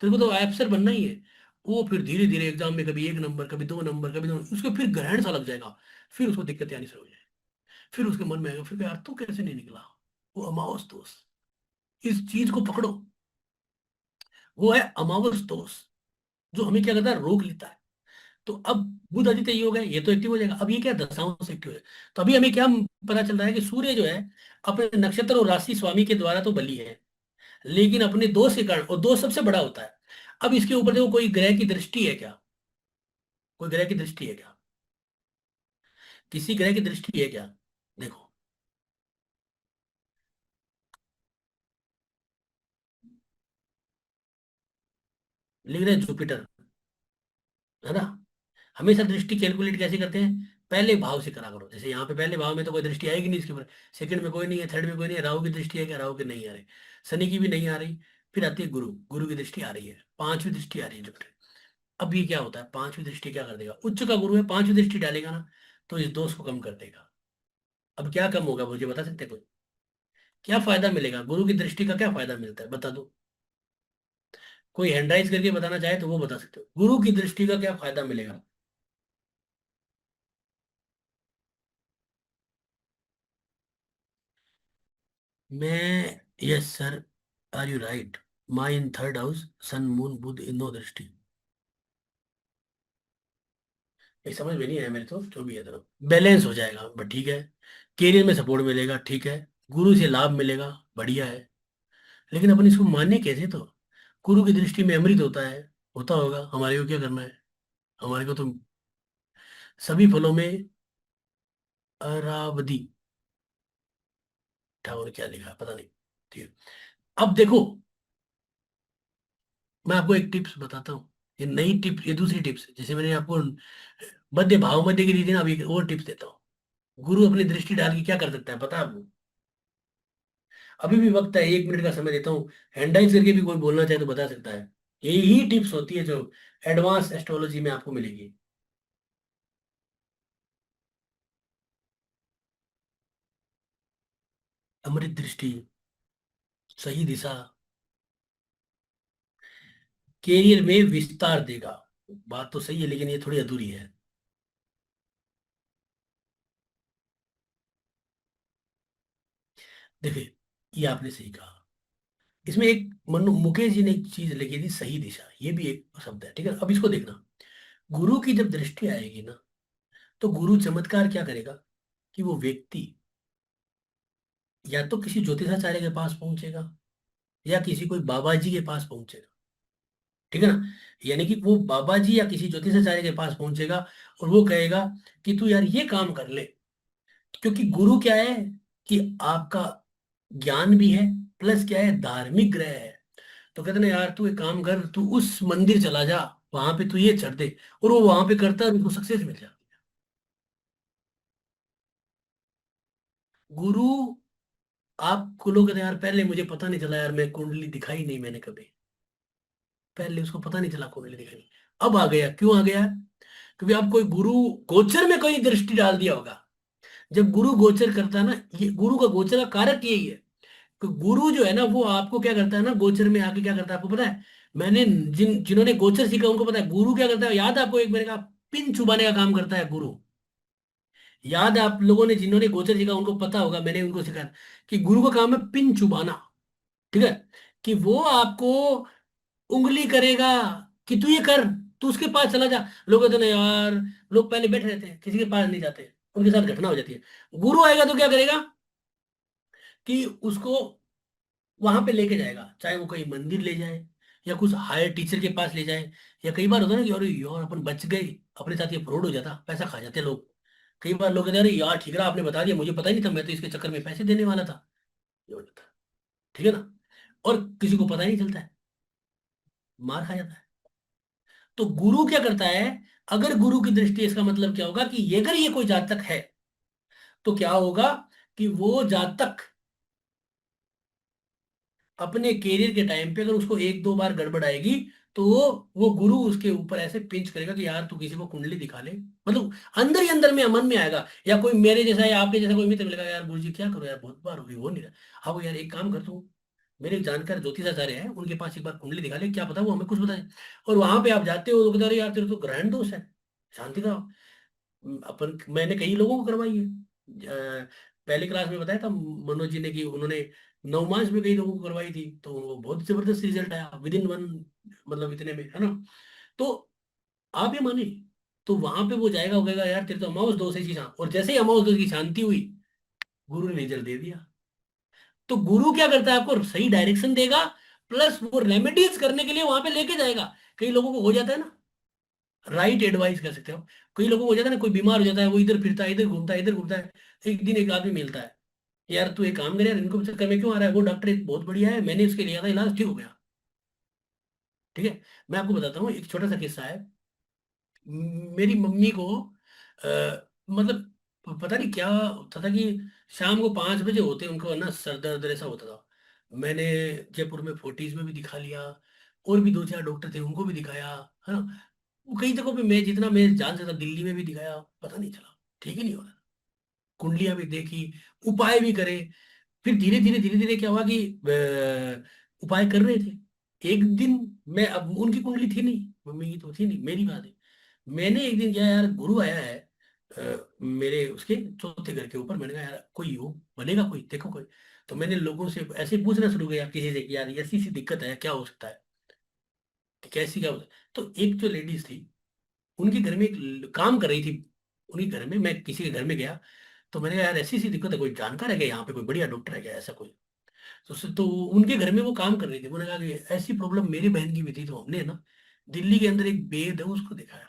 तेरे को तो अफसर बनना ही है। वो फिर धीरे धीरे एग्जाम में कभी 1 नंबर, कभी 2 नंबर, कभी 2, उसको फिर ग्रहण सा लग जाएगा, फिर उसको दिक्कतें आनी शुरू हो जाएगी, फिर उसके मन में आएगा फिर यार तू कैसे नहीं निकला। वो अमावस दोष, इस चीज को पकड़ो, वो है अमावस दोष, जो हमें क्या करता है, रोक लेता है। तो अब बुध आदित्य योग है, ये तो एक्टिव हो जाएगा। अब ये क्या दशाओं से एक्टिव है, तो अभी हमें क्या पता चल रहा है कि सूर्य जो है अपने नक्षत्र और राशि स्वामी के द्वारा तो बली है, लेकिन अपने दोष के कारण, और दोष सबसे बड़ा होता है। अब इसके ऊपर देखो कोई ग्रह की दृष्टि है क्या, कोई ग्रह की दृष्टि है क्या, किसी ग्रह की दृष्टि है क्या? देखो, लिख रहे हैं जुपिटर, है ना। हमेशा दृष्टि कैलकुलेट कैसे करते हैं, पहले भाव से करा करो, जैसे यहाँ पे पहले भाव में तो कोई दृष्टि आएगी नहीं इसके ऊपर, सेकंड में कोई नहीं है, थर्ड में कोई नहीं है, राहु की दृष्टि है क्या, राहु की नहीं आ रही, शनि की भी नहीं आ रही, फिर आती है गुरु, गुरु की दृष्टि आ रही है, पांचवी दृष्टि आ रही है जुपिटर। अब ये क्या होता है, पांचवी दृष्टि क्या कर देगा, उच्च का गुरु है, पांचवी दृष्टि डालेगा ना, तो इस दोष को कम कर देगा। अब क्या कम होगा मुझे बता सकते हैं कोई, क्या फायदा मिलेगा, गुरु की दृष्टि का क्या फायदा मिलता है बता दो, कोई हैंडराइज करके बताना चाहे तो वो बता सकते हो, गुरु की दृष्टि का क्या फायदा मिलेगा। मैं, yes sir, are you right, my in third house, sun moon Budh in no दृष्टि। ये समझ में नहीं आया मेरे, तो जो भी है तो बैलेंस हो जाएगा, बट ठीक है, कैरियर में सपोर्ट मिलेगा, ठीक है, गुरु से लाभ मिलेगा, बढ़िया है। लेकिन अपन इसको माने कैसे, तो गुरु की दृष्टि में अमृत होता है, होता होगा, हमारे को क्या करना है, हमारे को तो सभी फलों में अरावधी, ठाकुर क्या लिखा है पता नहीं, ठीक है। अब देखो, मैं आपको एक टिप्स बताता हूँ, ये नई टिप, ये दूसरी टिप्स, जैसे मैंने आपको मध्य भाव मध्य की दी थी ना, अभी एक और टिप्स देता हूँ। गुरु अपनी दृष्टि डाल के क्या कर सकता है पता है आपको, अभी भी वक्त है, 1 मिनट का समय देता हूँ, हैंडराइज करके भी कोई बोलना चाहे तो बता सकता है। यही टिप्स होती है जो एडवांस एस्ट्रोलॉजी में आपको मिलेगी। अमृत दृष्टि, सही दिशा, कैरियर में विस्तार देगा। बात तो सही है, लेकिन ये थोड़ी अधूरी है। देखिए, ये आपने सही कहा, इसमें एक मनु मुकेश जी ने एक चीज लिखी थी, सही दिशा, ये भी एक शब्द है, ठीक है। अब इसको देखना, गुरु की जब दृष्टि आएगी ना, तो गुरु चमत्कार क्या करेगा, कि वो व्यक्ति या तो किसी ज्योतिषाचार्य के पास पहुंचेगा, या किसी कोई बाबा जी के पास पहुंचेगा, ठीक है ना। यानी कि वो बाबा जी या किसी ज्योतिषाचार्य के पास पहुंचेगा, और वो कहेगा कि तू यार ये काम कर ले, क्योंकि गुरु क्या है, कि आपका ज्ञान भी है, प्लस क्या है, धार्मिक ग्रह है, तो कहते ना यार तू एक काम कर, तू उस मंदिर चला जा, वहां पे तू ये चढ़ दे, और वो वहां पे करता है और उसको सक्सेस मिल जाती है। गुरु, आपको लोग कहते हैं यार पहले मुझे पता नहीं चला यार, मैं कुंडली दिखाई नहीं मैंने कभी, पहले उसको पता नहीं चला कुंडली दिखाई, अब आ गया। क्यों आ गया? क्योंकि आप कोई गुरु गोचर में कोई दृष्टि डाल दिया होगा। जब गुरु गोचर करता है ना, ये गुरु का गोचर का कारक यही है कि गुरु जो है ना वो आपको क्या करता है ना, गोचर में आके क्या करता है आपको पता है? मैंने जिन्होंने गोचर सीखा उनको पता है गुरु क्या करता है। याद है आपको, एक मैंने कहा पिन चुबाने का काम करता है गुरु। याद है आप लोगों ने जिन्होंने गोचर सीखा उनको पता होगा, मैंने उनको सिखाया कि गुरु का काम है पिन चुबाना। ठीक है? कि वो आपको उंगली करेगा कि तू ये कर, तू उसके पास चला जा। लोग कहते हैं ना यार, लोग पहले बैठे रहते हैं, किसी के पास नहीं जाते, उनके साथ घटना हो जाती है। गुरु आएगा तो क्या करेगा कि उसको वहां पे लेके जाएगा, चाहे वो कहीं मंदिर ले जाए या कुछ हायर टीचर के पास ले जाए। या कई बार होता है ना कि अरे यार अपन बच गए, अपने साथ ये फ्रॉड हो जाता, पैसा खा जाते लोग। कई बार लोग कहते हैं अरे यार ठीक है आपने बता दिया, मुझे पता ही नहीं था, मैं तो इसके चक्कर में पैसे देने वाला था। ये हो जाता है। ठीक है ना? और किसी को पता ही नहीं चलता है, मार खा जाता है। तो गुरु क्या करता है? अगर गुरु की दृष्टि, इसका मतलब क्या होगा कि अगर ये कोई जातक है तो क्या होगा कि वो जातक अपने कैरियर के टाइम पे अगर उसको एक दो बार गड़बड़ आएगी तो वो गुरु उसके ऊपर ऐसे पिंच करेगा कि यार तू किसी को कुंडली दिखा ले। मतलब अंदर ही अंदर में मन में आएगा। या कोई मेरे जैसा या आपके जैसा कोई मित्र मिलेगा, यार गुरु जी क्या करो यार, बहुत बार हो गई, हो नहीं रहा। हाँ वो यार एक काम कर तू, मेरे एक जानकार ज्योतिषाचार्य है, उनके पास एक बार कुंडली दिखा ले, क्या पता वो हमें कुछ बताए। और वहां पे आप जाते हो तो कहते अरे यार तेरे तो ग्रहण दोष है, शांति का। अपन मैंने कई लोगों को करवाई है। पहली क्लास में बताया था मनोज जी ने कि उन्होंने 9 मास में कई लोगों को करवाई थी, तो वो बहुत जबरदस्त रिजल्ट आया विद इन वन, मतलब इतने में, है ना? तो आप ये माने, तो वहां पे वो जाएगा, वो कहेगा यार तेरे तो अमावस दोष है जी, हाँ। और जैसे ही अमावस दोष की शांति हुई, गुरु ने रिजल्ट दे दिया। तो गुरु क्या करता है, आपको सही डायरेक्शन देगा, प्लस वो रेमेडीज करने के लिए वहां पे लेके जाएगा। कई लोगों को हो जाता है ना, राइट एडवाइस कर सकते हो। कई लोगों को हो जाता है ना, कोई बीमार हो जाता है, वो इधर फिरता है, इधर घूमता है, इधर घूमता है। एक दिन एक आदमी मिलता है, यार तू एक काम कर यार, इनको चक्कर में क्यों आ रहा है, वो डॉक्टर एक बहुत बढ़िया है, मैंने उसके लिया था इलाज, ठीक हो गया। ठीक है? मैं आपको बताता हूँ एक छोटा सा किस्सा है। मेरी मम्मी को मतलब पता नहीं क्या होता था कि शाम को 5 बजे होते उनको ना सर दर्द ऐसा होता था। मैंने जयपुर में फोर्टीज में भी दिखा लिया, और भी दो चार डॉक्टर थे उनको भी दिखाया, है ना? वो कई जगहों पे मैं जितना मैं जान सकता, दिल्ली में भी दिखाया, पता नहीं चला, ठीक ही नहीं हो रहा। कुंडलियां भी देखी, उपाय भी करे। फिर धीरे धीरे धीरे धीरे क्या हुआ कि उपाय कर रहे थे। एक दिन मैं, अब उनकी कुंडली थी नहीं, मम्मी की तो थी नहीं, मेरी बात है। मैंने एक दिन क्या यार, गुरु आया है मेरे उसके चौथे घर के ऊपर, मैंने कहा यार कोई हो बनेगा, कोई देखो कोई। तो मैंने लोगों से ऐसे ही पूछना शुरू किया किसी से कि यार ऐसी सी दिक्कत है, क्या हो सकता है, कि कैसी क्या होता है। तो एक जो लेडीज थी, उनके घर में एक काम कर रही थी, उन्हीं घर में मैं किसी के घर में गया। तो मैंने कहा यार ऐसी सी दिक्कत है, कोई जानकार है क्या यहाँ पे, कोई बढ़िया डॉक्टर है क्या, ऐसा कोई? तो उनके घर में वो काम कर रही थी, उन्होंने कहा कि ऐसी प्रॉब्लम मेरी बहन की भी थी, तो हमने ना दिल्ली के अंदर एक वेद है उसको दिखाया।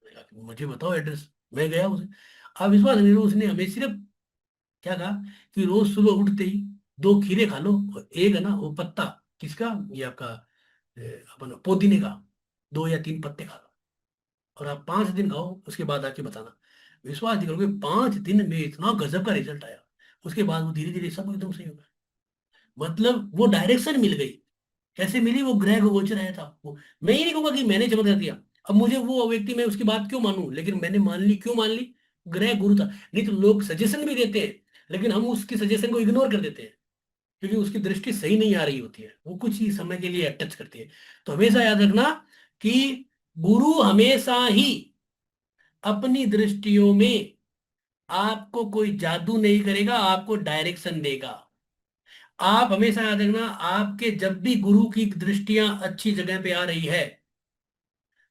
मैंने कहा कि मुझे बताओ एड्रेस। मैं गया उसे, आप विश्वास नहीं करो, उसने हमें सिर्फ क्या कहा कि रोज सुबह उठते ही 2 खीरे खा लो, और एक है ना वो पत्ता, किसका, ये आपका अपन पुदीने का, 2 या 3 पत्ते खा लो, और आप 5 दिन खाओ, उसके बाद आके बताना। विश्वास नहीं करोगे, 5 दिन में इतना गजब का रिजल्ट आया। उसके बाद वो धीरे धीरे सब एकदम सही हो गया। मतलब वो डायरेक्शन मिल गई। कैसे मिली? वो ग्रह गोचर आया था वो। मैं ये नहीं कहूंगा कि मैंने चमत्कार दिया। अब मुझे वो व्यक्ति, मैं उसकी बात क्यों मानूं, लेकिन मैंने मान ली, क्यों मान ली? ग्रह गुरु था। नहीं तो लोग सजेशन भी देते हैं, लेकिन हम उसकी सजेशन को इग्नोर कर देते हैं, क्योंकि उसकी दृष्टि सही नहीं आ रही होती है, वो कुछ ही समय के लिए टच करती है। तो हमेशा याद रखना कि गुरु हमेशा ही अपनी दृष्टियों में आपको कोई जादू नहीं करेगा, आपको डायरेक्शन देगा। आप हमेशा याद रखना, आपके जब भी गुरु की दृष्टियां अच्छी जगह पे आ रही है,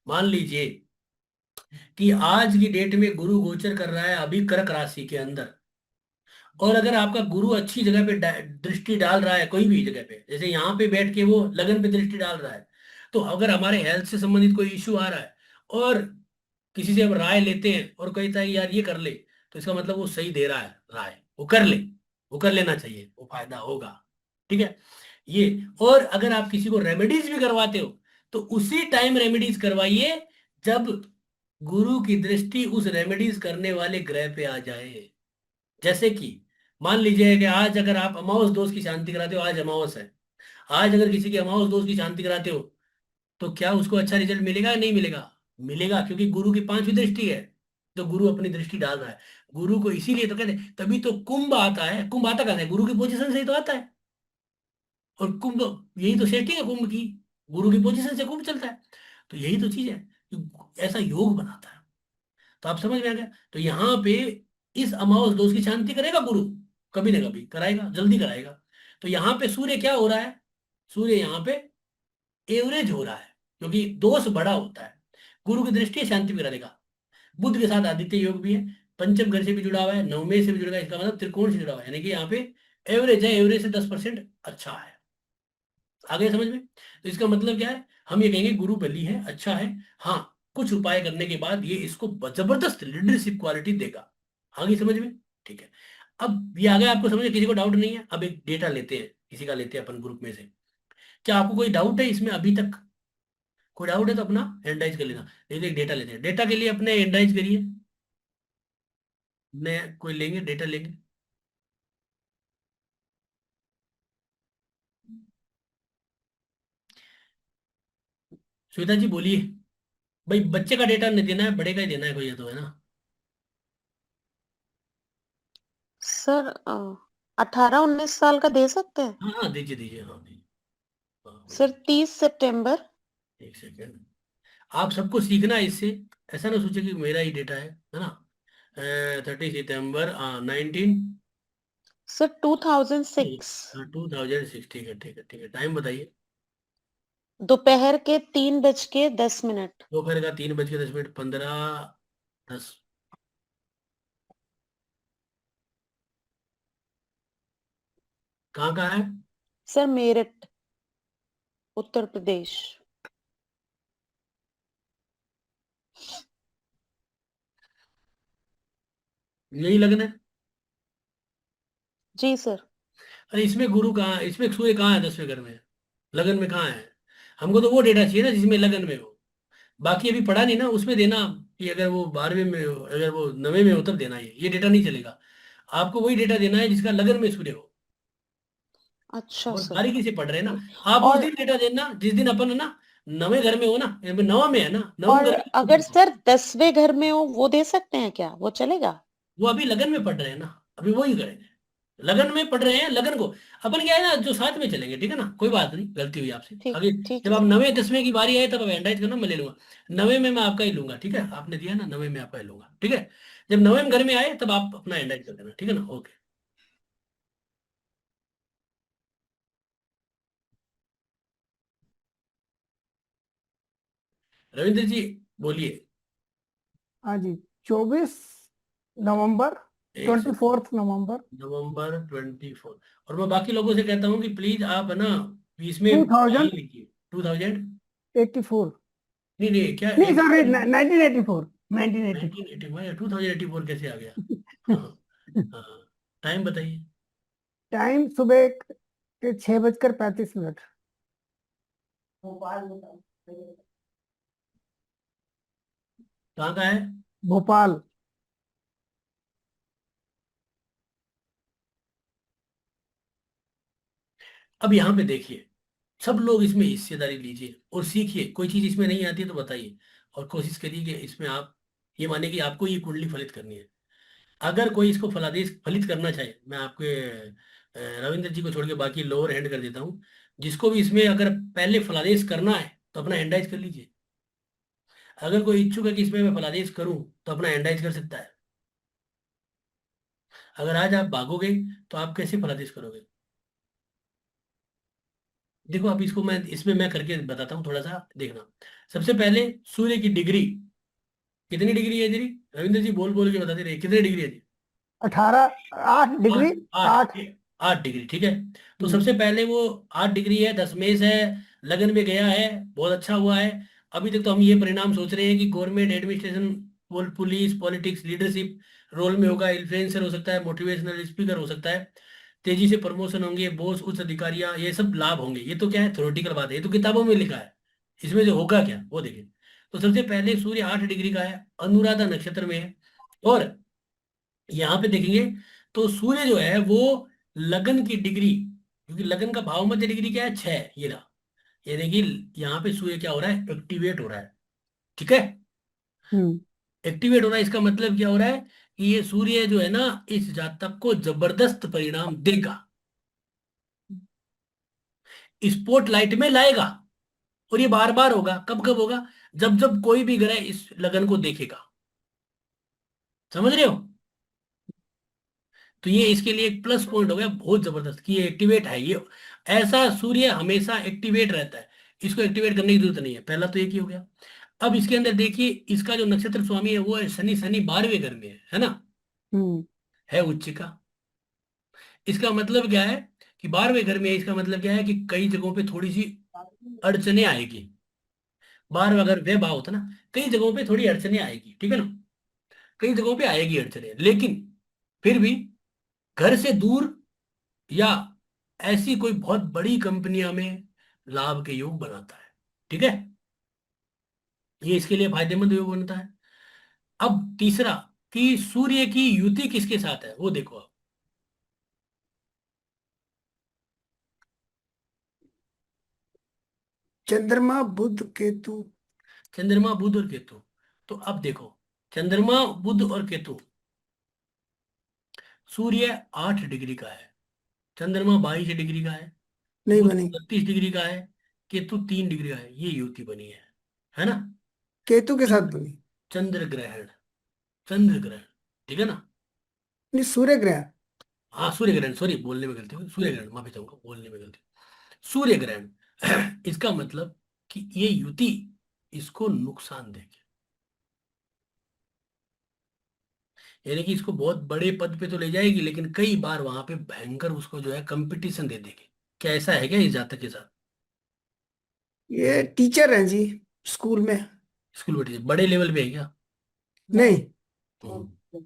मान लीजिए कि आज की डेट में गुरु गोचर कर रहा है अभी कर्क राशि के अंदर, और अगर आपका गुरु अच्छी जगह पे दृष्टि डाल रहा है, कोई भी जगह पे, जैसे यहाँ पे बैठ के वो लगन पे दृष्टि डाल रहा है, तो अगर हमारे हेल्थ से संबंधित कोई इश्यू आ रहा है और किसी से हम राय लेते हैं और कहता है यार ये कर ले, तो इसका मतलब वो सही दे रहा है राय, वो कर ले, वो कर लेना चाहिए, वो फायदा होगा। ठीक है? ये। और अगर आप किसी को रेमेडीज भी करवाते हो तो उसी टाइम रेमेडीज करवाइए जब गुरु की दृष्टि उस रेमेडीज करने वाले ग्रह पे आ जाए। जैसे कि मान लीजिए कि आज अगर आप अमावस दोष की शांति कराते हो, आज अमावस है, आज अगर किसी के अमावस दोष की शांति कराते हो तो क्या उसको अच्छा रिजल्ट मिलेगा या नहीं मिलेगा? मिलेगा, क्योंकि गुरु की पांचवी दृष्टि है। तो गुरु अपनी दृष्टि डाल रहा है। गुरु को इसीलिए तो कहते हैं, तभी तो कुंभ आता है। कुंभ आता कहाँ से? गुरु की पोजीशन से ही तो आता है। और कुंभ, यही तो सेटिंग है कुंभ की, गुरु की पोजीशन से कुंभ चलता है। तो यही तो चीज है कि ऐसा योग बनाता है। तो आप समझ में आ गया? तो यहाँ पे इस अमावस दोष की शांति करेगा गुरु, कभी ना कभी कराएगा, जल्दी कराएगा। तो यहाँ पे सूर्य क्या हो रहा है? सूर्य यहाँ पे एवरेज हो रहा है, क्योंकि दोष बड़ा होता है। गुरु की दृष्टि है, शांति भी करा देगा। बुध के साथ आदित्य योग भी है, पंचम घर से भी जुड़ा हुआ है, नवमे से भी जुड़ा हुआ है, इसका मतलब त्रिकोण से जुड़ा हुआ है, यानी कि यहाँ पे एवरेज है, एवरेज से 10% अच्छा है। आगे समझ में? तो इसका मतलब क्या है? हम ये कहेंगे गुरु बली है, अच्छा है। हाँ, कुछ उपाय करने के बाद ये इसको जबरदस्त लीडरशिप क्वालिटी देगा। आगे समझ में? ठीक है। अब ये आगे आपको समझ में किसी को डाउट नहीं है? अब एक डेटा लेते हैं, किसी का लेते हैं अपन ग्रुप में से। क्या आपको कोई डाउट है इसमें अभी तक? कोई डाउट है तो अपना हैंड राइज कर लेना। नहीं तो एक डेटा लेते हैं, डेटा के लिए अपने हैंड राइज करिए। ने कोई लेंगे, डेटा लेंगे? श्वेता जी बोलिए। भाई बच्चे का डेटा नहीं देना है, बड़े का ही देना है कोई, ये तो है ना? सर 18-19 साल का दे सकते हैं? हाँ हाँ, दीजिए दीजिए, हाँ दीजिए। हाँ सर बोलिए। 30 सितंबर। एक सेकेंड। आप सबको सीखना है इससे। ऐसा ना सोचे कि मेरा ही डेटा है ना? 30 सितंबर 19। सर 2006। 2006, ठीक है ठीक है ठीक है। टाइम बताइए। दोपहर के 3:10 दोपहर का 3:10, 15:10। कहाँ कहाँ है? सर मेरठ, उत्तर प्रदेश। यही लगन है? जी सर। अरे इसमें गुरु कहाँ है? इसमें सूर्य कहाँ है? 10वें घर में। लगन में कहाँ है? हमको तो वो डेटा चाहिए ना जिसमें लगन में हो। बाकी अभी पढ़ा नहीं ना, उसमें देना कि अगर वो 12वें में हो, अगर वो 9वें में हो तब देना। ये डेटा नहीं चलेगा। आपको वही डेटा देना है जिसका लगन में सूर्य हो। अच्छा और सर। बारीकी से पढ़ रहे हैं ना। आप उस और दिन डेटा देना जिस दिन अपन है ना, 9वें घर में हो ना, नवा में है ना, नवम और घर में अगर सूर्य हो। सर 10वें घर में हो वो दे सकते हैं क्या? वो चलेगा? वो अभी लगन में पढ़ रहे हैं ना, अभी वही करेंगे। लगन में पढ़ रहे हैं, लगन को अपन क्या है ना, जो साथ में चलेंगे, ठीक है ना? कोई बात नहीं, गलती हुई आपसे ठीक आगे। ठीक जब है आप सर। 9वें 10वें की बारी आए तब हैंडाइज करना, मैं ले लूंगा। 9वें में मैं आपका ही लूंगा, ठीक है? आपने दिया ना, 9वें में आपका ही लूंगा, ठीक है? जब 9वें घर में आए तब आप अपना हैंडाइज कर देना, ठीक है ना? ओके। रविंद्र जी बोलिए। हाँ जी। 24 नवंबर, एक 24 नवंबर नवंबर 24। और मैं बाकी लोगों से कहता हूँ कि प्लीज आप है ना इसमें टू टाइम थाउजेंड लिखिए। 2000। एट्टी फोर नहीं नहीं, क्या नहीं, एटी? सॉरी, 1984, 1984। 1984? 2084 कैसे आ गया? हाँ हाँ। टाइम बताइए। टाइम सुबह के 6:35। भोपाल। कहाँ का है? भोपाल। अब यहाँ पे देखिए, सब लोग इसमें हिस्सेदारी लीजिए और सीखिए। कोई चीज इसमें नहीं आती है तो बताइए, और कोशिश करिए कि इसमें आप ये माने कि आपको ये कुंडली फलित करनी है। अगर कोई इसको फलादेश फलित करना चाहे, मैं आपके रविंद्र जी को छोड़ के बाकी लोअर हैंड कर देता हूँ। जिसको भी इसमें अगर पहले फलादेश करना है तो अपना हैंडाइज कर लीजिए। अगर कोई इच्छुक है कि इसमें मैं फलादेश करूं तो अपना हैंडाइज कर सकता है। अगर आज आप भागोगे तो आप कैसे फलादेश करोगे? देखो, अब इसको मैं इसमें मैं करके बताता हूँ, थोड़ा सा देखना। सबसे पहले सूर्य की डिग्री कितनी डिग्री है जी? रविंद्र जी बोल बोल के बताते रहिए, कितनी डिग्री है जी? 18, 8 डिग्री। आठ आठ 8। 8 डिग्री, ठीक है। तो हम्म। सबसे पहले वो 8 डिग्री है, दशमेश है, लगन में गया है, बहुत अच्छा हुआ है। अभी तक तो हम ये परिणाम सोच रहे हैं कि government administration, police, politics, leadership role में होगा, इन्फ्लुएंसर हो सकता है, मोटिवेशनल स्पीकर हो सकता है। तेजी से प्रमोशन होंगे, बॉस, उच्च अधिकारियां, ये सब लाभ होंगे। ये तो क्या है, थ्योरेटिकल बात है, ये तो किताबों में लिखा है। इसमें जो होगा क्या वो देखिए। तो सबसे पहले सूर्य 8 डिग्री का है, अनुराधा नक्षत्र में है। और यहाँ पे देखेंगे तो सूर्य जो है वो लगन की डिग्री, क्योंकि लगन का भाव मध्य डिग्री क्या है, 6, ये रहा। यानी कि यहाँ पे सूर्य क्या हो रहा है, एक्टिवेट हो रहा है। ठीक है, हम्म एक्टिवेट हो रहा है, इसका मतलब क्या हो रहा है कि ये सूर्य जो है ना, इस जातक को जबरदस्त परिणाम देगा, स्पॉटलाइट में लाएगा। और ये बार बार होगा, कब कब होगा, जब जब कोई भी ग्रह इस लगन को देखेगा। समझ रहे हो? तो ये इसके लिए एक प्लस पॉइंट हो गया बहुत जबरदस्त कि ये एक्टिवेट है। ये ऐसा सूर्य हमेशा एक्टिवेट रहता है, इसको एक्टिवेट करने की जरूरत नहीं है। पहला तो एक ही हो गया। अब इसके अंदर देखिए, इसका जो नक्षत्र स्वामी है वो है शनि। शनि 12वें घर में है ना, हम्म है उच्च का। इसका मतलब क्या है कि 12वें घर में है, इसका मतलब क्या है कि कई जगहों पे थोड़ी सी अड़चने आएगी। 12वां घर वे भाव होता ना, कई जगहों पे थोड़ी अड़चने आएगी, ठीक है ना, कई जगहों पे आएगी अड़चने, लेकिन फिर भी घर से दूर या ऐसी कोई बहुत बड़ी कंपनियां में लाभ के योग बनाता है। ठीक है, ये इसके लिए फायदेमंद योग बनता है। अब तीसरा, कि सूर्य की युति किसके साथ है वो देखो आप। चंद्रमा बुध केतु। चंद्रमा बुध और केतु। तो अब देखो, चंद्रमा बुध और केतु, सूर्य 8 डिग्री का है, चंद्रमा 22 डिग्री का है, नहीं बुध बनी। 32 डिग्री का है, केतु 3 डिग्री का है। ये युति बनी है ना। केतु के साथ बनी। चंद्र ग्रहण, चंद्र ग्रहण, ठीक है ना। नहीं, सूर्य ग्रहण। हाँ सूर्य ग्रहण, सॉरी बोलने में गलती हुई, सूर्य ग्रहण, माफी चाहूंगा, बोलने में गलती। सूर्य ग्रहण इसका मतलब कि ये युति इसको नुकसान देगी, यानी कि इसको बहुत बड़े पद पे तो ले जाएगी, लेकिन कई बार वहां पे भयंकर उसको जो है कंपटीशन दे देगी। क्या ऐसा है क्या इस जातक के साथ? ये टीचर हैं जी, स्कूल में। स्कूल बैठे बड़े लेवल पे है क्या? नहीं, हम्म।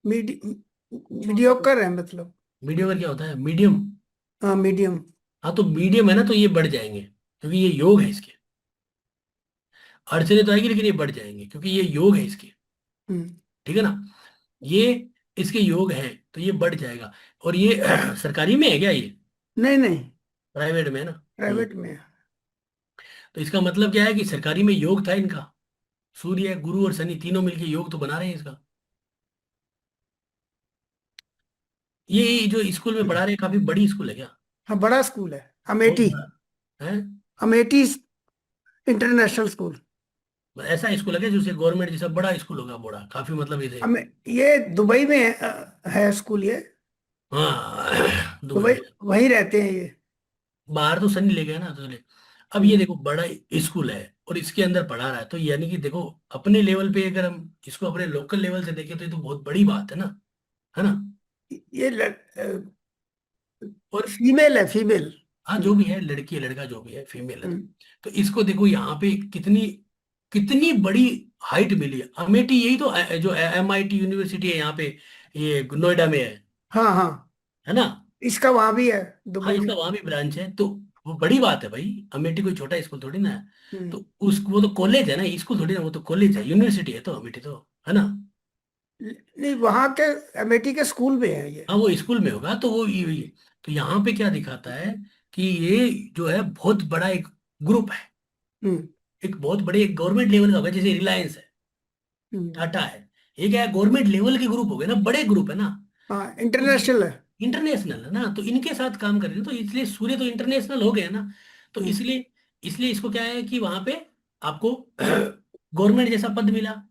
मीडि मीडियोकर है मतलब। मीडियम क्या होता है, मीडियम? हाँ, मीडियम। हाँ तो मीडियम है ना, तो ये बढ़ जाएंगे क्योंकि ये योग है इसके। अड़चने तो आएगी लेकिन ये बढ़ जाएंगे क्योंकि ये योग है इसके। हम्म ठीक है ना, ये इसके योग है तो ये बढ़ जाएगा। और ये सरकारी में है क्या, ये नहीं नहीं, प्राइवेट में है ना? प्राइवेट में है। तो इसका मतलब क्या है कि सरकारी में योग था इनका। सूर्य गुरु और शनि तीनों मिलके योग तो बना रहे हैं इसका। ये जो स्कूल में पढ़ा रहे हैं काफी बड़ी स्कूल है क्या? हाँ, बड़ा स्कूल है, बहुत अमेठी। बड़ा है? Amethi international school. ऐसा स्कूल है क्या जो गवर्नमेंट जैसा बड़ा स्कूल होगा, बड़ा काफी, मतलब इसे। अमे ये दुबई में है स्कूल ये। हाँ दुबई दुबई, में। वहीं रहते हैं ये। बाहर तो सनी ले गया ना, तो ले। अब ये हम्म, देखो बड़ा स्कूल है और इसके अंदर पढ़ा रहा है, तो यानी कि देखो अपने लेवल पे अगर हम इसको अपने लोकल लेवल से देखें तो ये तो बहुत बड़ी बात है ना। ये और फीमेल है, फीमेल। हाँ जो भी है, लड़की है लड़का जो भी है, फीमेल है, हम्म, तो इसको देखो यहाँ पे कितनी कितनी बड़ी हाइट मिली है। अमेठी यही तो जो MIT यूनिवर्सिटी है यहाँ पे, ये नोएडा में हाँ हाँ, है ना। इसका वहां भी है, हाँ दुबई में। इसका वहां भी ब्रांच है, तो वो बड़ी बात है भाई। अमेठी कोई छोटा स्कूल थोड़ी ना है। हम्म, तो उस वो तो कॉलेज है ना, स्कूल थोड़ी ना, वो तो कॉलेज है, यूनिवर्सिटी है तो अमेठी तो, है ना। नहीं, वहां के अमेठी के स्कूल में है ये। हाँ वो स्कूल में होगा तो वो ये। तो यहाँ पे क्या दिखाता है कि ये जो है बहुत बड़ा एक ग्रुप है, हम्म एक बहुत बड़े एक गवर्नमेंट लेवल का होगा, जैसे रिलायंस है, हम्म, टाटा है। ये क्या है, गवर्नमेंट लेवल के ग्रुप हो गए ना, बड़े ग्रुप है ना। हाँ, तो इंटरनेशनल है। इंटरनेशनल है ना, तो इनके साथ काम कर रहे हैं, तो इसलिए सूर्य तो इंटरनेशनल हो गया ना। तो हम्म इसलिए इसलिए इसको क्या है कि वहां पे आपको गवर्नमेंट जैसा पद मिला,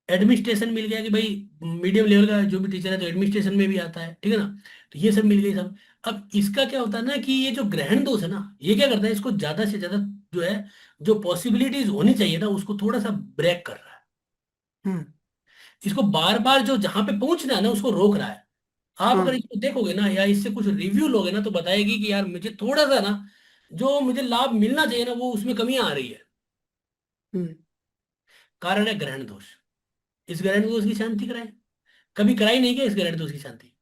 एडमिनिस्ट्रेशन मिल गया कि भाई मीडियम लेवल का जो भी टीचर है तो एडमिनिस्ट्रेशन में भी आता है, ठीक है ना। तो ये सब मिल गई सब। अब इसका क्या होता है ना कि ये जो ग्रहण दोष है ना, ये क्या करता है, इसको ज्यादा से ज्यादा जो है, जो पॉसिबिलिटीज होनी चाहिए ना उसको थोड़ा सा ब्रेक कर रहा है। हम्म, इसको बार बार जो जहां पे पहुंचना है ना उसको रोक रहा है। आप हाँ, अगर इसको देखोगे ना या इससे कुछ रिव्यू लोगे ना तो बताएगी कि यार मुझे थोड़ा सा ना, जो मुझे लाभ मिलना चाहिए ना वो उसमें कमियां आ रही है। हम्म। कारण है ग्रहण दोष। इस ग्रहण दोष की शांति कराए, कभी कराई नहीं क्या इस ग्रहण दोष की शांति?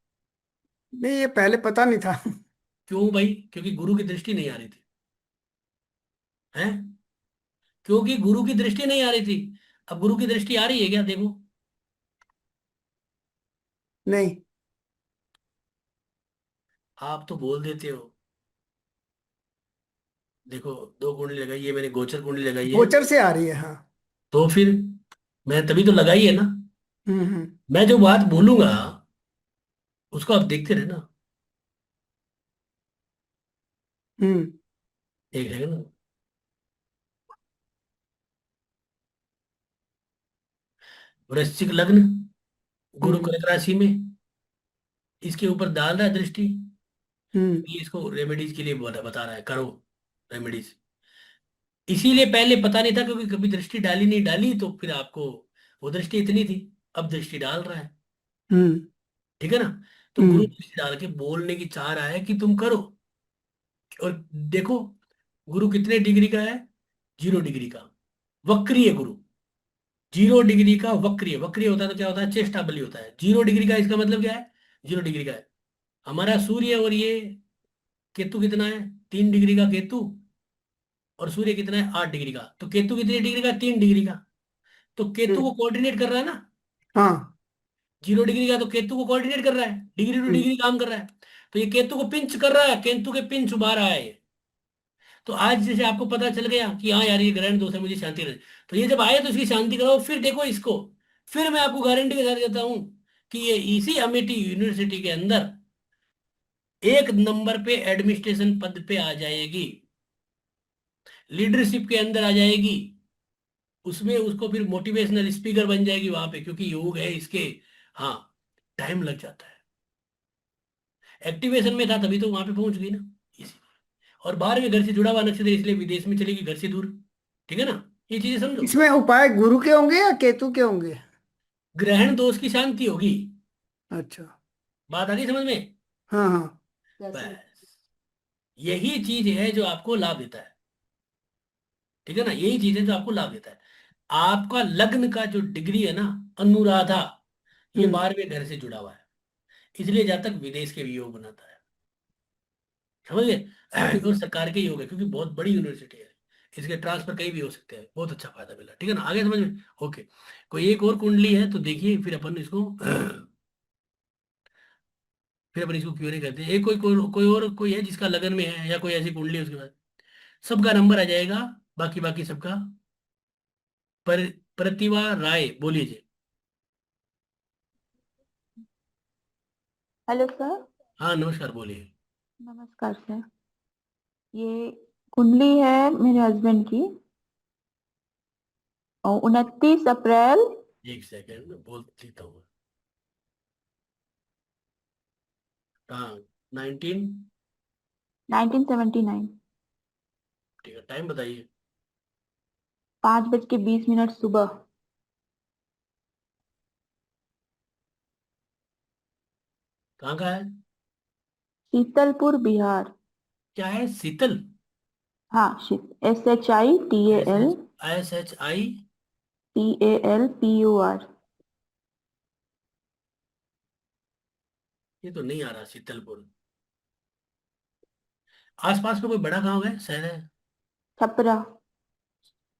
नहीं, ये पहले पता नहीं था। क्यों भाई? क्योंकि गुरु की दृष्टि नहीं आ रही थी। हैं? क्योंकि गुरु की दृष्टि नहीं आ रही थी। अब गुरु की दृष्टि आ रही है क्या? देखो। नहीं। आप तो बोल देते हो। देखो, दो कुंडली लगाई है मैंने, गोचर कुंडली लगाई है। गोचर से आ रही है, हाँ। तो फिर मैं तभी तो लगाई है ना। हम्म। मैं जो बात बोलूंगा उसको आप देखते रहना। हम्म। एक सेकंड। वृश्चिक लग्न, गुरु हम्म। कर्क राशि में, इसके ऊपर डाल रहा है दृष्टि। हम्म। ये इसको रेमेडीज के लिए बता रहा है, करो रेमेडीज। इसीलिए पहले पता नहीं था, क्योंकि कभी दृष्टि डाली नहीं, डाली तो फिर आपको वो दृष्टि इतनी थी। अब दृष्टि डाल रहा है। हम्म। ठीक है ना? तो गुरु हम्म। दृष्टि डाल के बोलने की चाह रहा है कि तुम करो। और देखो, गुरु कितने डिग्री का है? 0 डिग्री का। वक्रीय गुरु। 0 डिग्री का वक्रीय। वक्रीय होता है तो क्या होता है? चेष्टा बलि होता है। 0 डिग्री का इसका मतलब क्या है? 0 डिग्री का है हमारा सूर्य, और ये केतु कितना है? 3 डिग्री का केतु। और सूर्य कितना है? 8 डिग्री का। तो केतु कितने डिग्री का? 3 डिग्री का। तो केतु को हम्म। कोऑर्डिनेट कर रहा है ना। हाँ। 0 डिग्री का तो केतु को कोऑर्डिनेट कर रहा है, डिग्री टू हम्म। डिग्री काम कर रहा है। तो ये केतु को पिंच कर रहा है, केतु के पिंच उभा रहा है ये। तो आज जैसे आपको पता चल गया कि हाँ यार, ये ग्रहण दोष है, मुझे शांति रहे, तो ये जब आए तो इसकी शांति कराओ। फिर देखो इसको। फिर मैं आपको गारंटी के साथ देता हूं कि ये इसी अमेठी यूनिवर्सिटी के अंदर 1 नंबर पे एडमिनिस्ट्रेशन पद पे आ जाएगी, लीडरशिप के अंदर आ जाएगी। उसमें उसको फिर मोटिवेशनल स्पीकर बन जाएगी वहां पे, क्योंकि योग है इसके। हाँ, टाइम लग जाता है। एक्टिवेशन में था तभी तो वहां पे पहुंच गई ना। इसी। और बाहर में घर से जुड़ा हुआ नक्षत्र है, इसलिए विदेश में चलेगी घर से दूर। ठीक है ना? ये चीजें समझो। इसमें उपाय गुरु के होंगे या केतु के होंगे? ग्रहण दोष की शांति होगी। अच्छा। बात आ गई समझ में? हाँ हाँ। बस यही चीज है जो आपको लाभ देता है। ठीक है ना? यही चीज है जो आपको लाभ देता है। आपका लग्न का जो डिग्री है ना, अनुराधा, ये हम्म। 12वें घर से जुड़ा हुआ है। इसलिए जहां तक विदेश के भी योग बनाता है। समझ गए? ठीक। और सरकार के योग है, क्योंकि बहुत बड़ी यूनिवर्सिटी है। इसके ट्रांसफर कहीं भी हो सकते हैं। बहुत अच्छा फायदा मिला। ठीक है ना? आगे समझ में? ओके। कोई एक और कुंडली है तो देखिए, फिर अपन इसको फिर अपन इसको क्यों नहीं करते। एक कोई और कोई है जिसका लगन में है, या कोई ऐसी कुंडली है उसके बाद सबका नंबर आ जाएगा। बाकी बाकी सबका। पर प्रतिभा राय, बोलिए जी। Hello sir. हाँ, नमस्कार, बोलिए। नमस्कार सर। ये कुंडली है मेरे हस्बैंड की। 29 अप्रैल। एक सेकेंड बोल देता हूँ। हाँ, 19। 1979। ठीक है, टाइम बताइए। 5:20 सुबह। कहाँ का है? शीतलपुर बिहार। क्या है? शीतल? हाँ, SHITAL S H SHI? TALPUR। ये तो नहीं आ रहा शीतलपुर। आसपास में कोई बड़ा गांव है, शहर है? छपरा।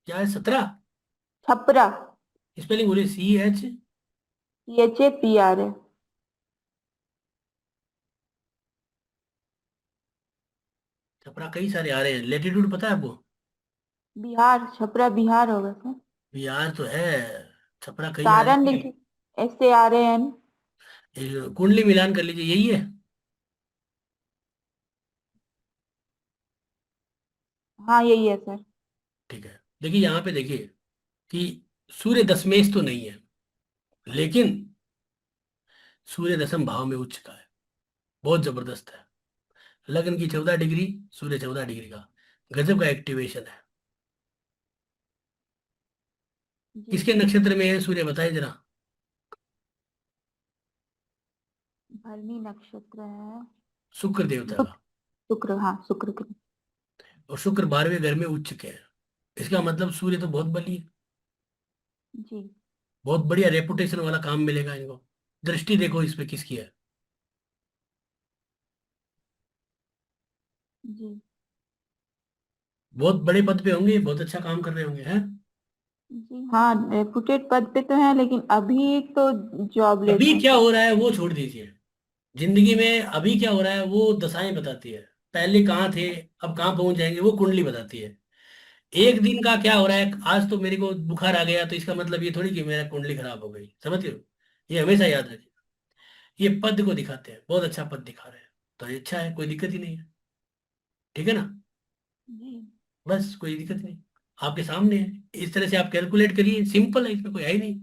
क्या है? 17? छपरा। स्पेलिंग बोलिए। CH? CHAPR है। छपरा कई सारे आ रहे हैं। लेटीट्यूड पता है आपको? बिहार, छपरा बिहार होगा सर। बिहार तो है। छपरा कई आ सारण रहे हैं। लिखी। SARAN। कुंडली मिलान कर लीजिए, यही है। हाँ, यही है सर। ठीक है, देखिए यहाँ पे देखिए कि सूर्य दशमेश तो नहीं है, लेकिन सूर्य दशम भाव में उच्च का है। बहुत जबरदस्त है। लग्न की 14 डिग्री, सूर्य 14 डिग्री का। गजब का एक्टिवेशन है। जी किसके सर। नक्षत्र में है सूर्य, बताइए जरा। भरणी नक्षत्र है। शुक्र देवता शुक्र। का। शुक्र, हाँ शुक्र के। और शुक्र 12वें घर में उच्च के है। इसका मतलब सूर्य तो बहुत बली है। जी। बहुत बढ़िया रेपुटेशन वाला काम मिलेगा इनको। दृष्टि देखो इस पे किसकी है। जी बहुत बड़े पद पे होंगे, बहुत अच्छा काम कर रहे होंगे, हैं? जी हाँ, रेपुटेड पद पे तो है, लेकिन अभी तो जॉबलेस अभी है। क्या हो रहा है वो छोड़ दीजिए। जिंदगी में अभी क्या हो रहा है वो दशाएं बताती है। पहले कहाँ थे, अब कहाँ पहुंच जाएंगे, वो कुंडली बताती है। एक दिन का क्या हो रहा है, आज तो मेरे को बुखार आ गया तो इसका मतलब ये थोड़ी कि मेरा कुंडली खराब हो गई, समझ रहे हो? ये हमेशा याद रखिए। ये पद को दिखाते हैं, बहुत अच्छा पद दिखा रहे हैं, तो ये अच्छा है, कोई दिक्कत ही नहीं है। ठीक है ना? जी बस कोई दिक्कत नहीं, आपके सामने है। इस तरह से आप कैलकुलेट करिए, सिंपल है, इसमें कोई है ही नहीं।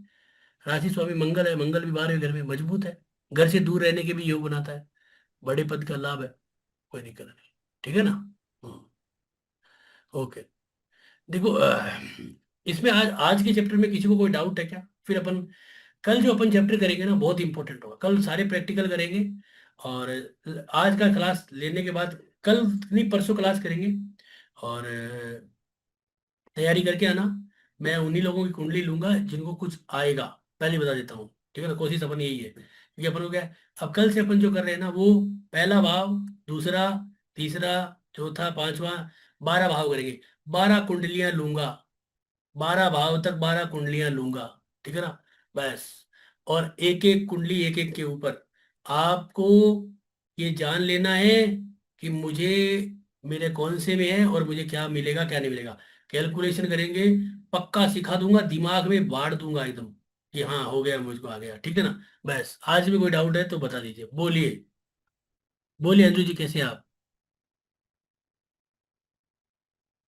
राशि स्वामी मंगल है, मंगल भी 12वें घर में मजबूत है। घर से दूर रहने के भी योग बनाता है। बड़े पद का लाभ है, कोई दिक्कत नहीं। ठीक है ना? ओके। देखो इसमें आज आज के चैप्टर में किसी को कोई डाउट है क्या? फिर अपन कल जो अपन चैप्टर करेंगे ना बहुत इंपॉर्टेंट होगा, कल सारे प्रैक्टिकल करेंगे। और आज का क्लास लेने के बाद कल नहीं परसों क्लास करेंगे। और तैयारी करके आना। मैं उन्हीं लोगों की कुंडली लूंगा जिनको कुछ आएगा, पहले बता देता हूँ। ठीक है ना? कोशिश अपन यही है, क्योंकि अपन को क्या है, अब कल से अपन जो कर रहे हैं ना वो पहला भाव, दूसरा, तीसरा, चौथा, पांचवा, 12 भाव करेंगे। 12 कुंडलियां लूंगा, 12 भाव तक 12 कुंडलियां लूंगा। ठीक है ना? बस। और एक एक कुंडली एक एक के ऊपर आपको ये जान लेना है कि मुझे मेरे कौन से में है और मुझे क्या मिलेगा क्या नहीं मिलेगा। कैलकुलेशन करेंगे, पक्का सिखा दूंगा, दिमाग में बांट दूंगा एकदम कि हाँ हो गया, मुझको आ गया। ठीक है ना? बस आज भी कोई डाउट है तो बता दीजिए, बोलिए। बोलिए अंजू जी, कैसे हैं आप?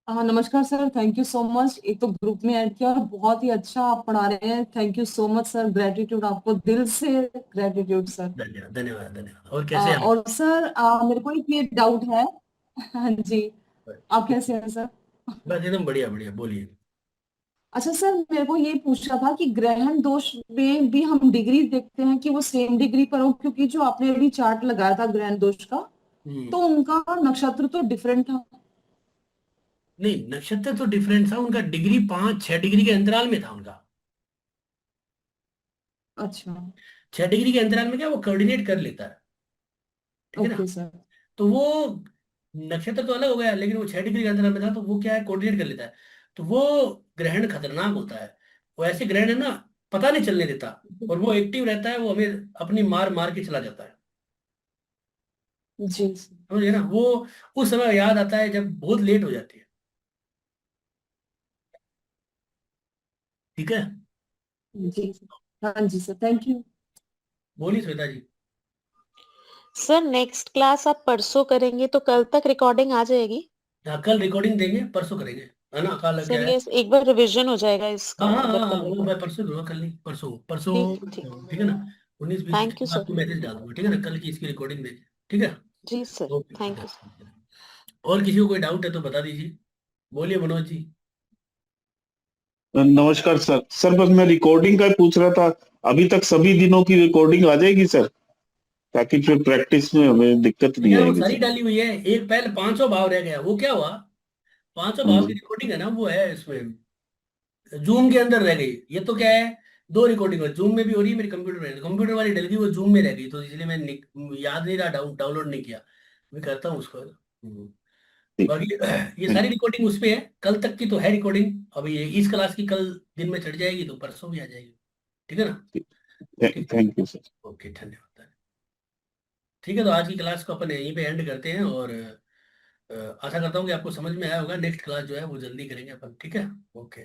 हाँ, नमस्कार sir. Thank you so much. एक तो ग्रुप में ऐड किया और बहुत ही अच्छा आप पढ़ा रहे हैं। Thank you so much sir. Gratitude आपको, दिल से ग्रेटिट्यूड सर। धन्यवाद धन्यवाद धन्यवाद। और कैसे हैं और सर मेरे को एक ये डाउट है। हाँ जी। आप आप? कैसे हैं सर? बस एकदम बढ़िया बढ़िया, बोलिए। अच्छा सर, मेरे को ये पूछना था कि ग्रहण दोष में भी हम डिग्री देखते हैं कि वो सेम डिग्री पर हो, क्योंकि जो आपने अभी चार्ट लगाया था ग्रहण दोष का, हम्म। तो उनका नक्षत्र तो डिफरेंट था। नहीं, नक्षत्र तो डिफरेंट था, उनका डिग्री 5-6 डिग्री के अंतराल में था उनका। अच्छा। 6 डिग्री के अंतराल में क्या वो कोऑर्डिनेट कर लेता है। ठीक है ना? Okay sir. तो वो नक्षत्र तो अलग हो गया, लेकिन वो 6 डिग्री के अंतराल में था, तो वो क्या है, कोऑर्डिनेट कर लेता है। तो वो ग्रहण खतरनाक होता है। वो ऐसे ग्रहण है ना, पता नहीं चलने देता। और वो एक्टिव रहता है, वो हमें अपनी मार मार के चला जाता है। जी सर। समझिए ना? वो उस समय याद आता है जब बहुत लेट हो जाती है। ठीक है? जी सर। हाँ जी सर, थैंक यू। बोलिए श्वेता जी। सर नेक्स्ट क्लास आप परसों करेंगे तो कल तक रिकॉर्डिंग आ जाएगी? हाँ, कल रिकॉर्डिंग देंगे, परसों करेंगे। है ना? कल सर क्या है? ये एक बार रिवीजन हो जाएगा हाँ इसका हाँ हाँ अगर हाँ, कल वो रिकॉर्ड। मैं परसों दूंगा, कल नहीं, परसों परसों। ठीक ठीक। ठीक है ना? 19-20 थैंक यू में सर। आपको मैसेज डाल दूंगा। ठीक है ना? कल की इसकी रिकॉर्डिंग देखिए। ठीक है? जी sir, okay. Thank you sir. और किसी को कोई डाउट है तो बता दीजिए। बोलिए मनोज जी। नमस्कार सर। सर बस मैं रिकॉर्डिंग का ही पूछ रहा था, अभी तक सभी दिनों की रिकॉर्डिंग आ जाएगी सर, ताकि फिर प्रैक्टिस में हमें दिक्कत नहीं यार वो आएगी सारी सर। डाली हुई है, एक पहले 500 भाव रह गया, वो क्या हुआ? 500 हाँ भाव की जी। रिकॉर्डिंग है ना, वो है इसमें जूम के अंदर रह गई। ये तो क्या है, दो रिकॉर्डिंग है, जूम में भी हो रही है, मेरी कंप्यूटर में, कंप्यूटर वाली डल गई, वो जूम में रह गई, तो इसलिए मैं याद नहीं रहा, डाउनलोड नहीं किया। मैं करता हूँ उसको। ठीक। बाकी ये थैंक सारी रिकॉर्डिंग उस पे है, कल तक की तो है रिकॉर्डिंग। अब ये इस क्लास की कल दिन में चढ़ जाएगी तो परसों भी आ जाएगी। ठीक है ना? Okay. Thank you sir. Okay, धन्यवाद। ठीक है, तो आज की क्लास को अपन यहीं पे एंड करते हैं। और आशा करता हूँ कि आपको समझ में आया होगा। नेक्स्ट क्लास जो है वो जल्दी करेंगे अपन। ठीक है? ओके।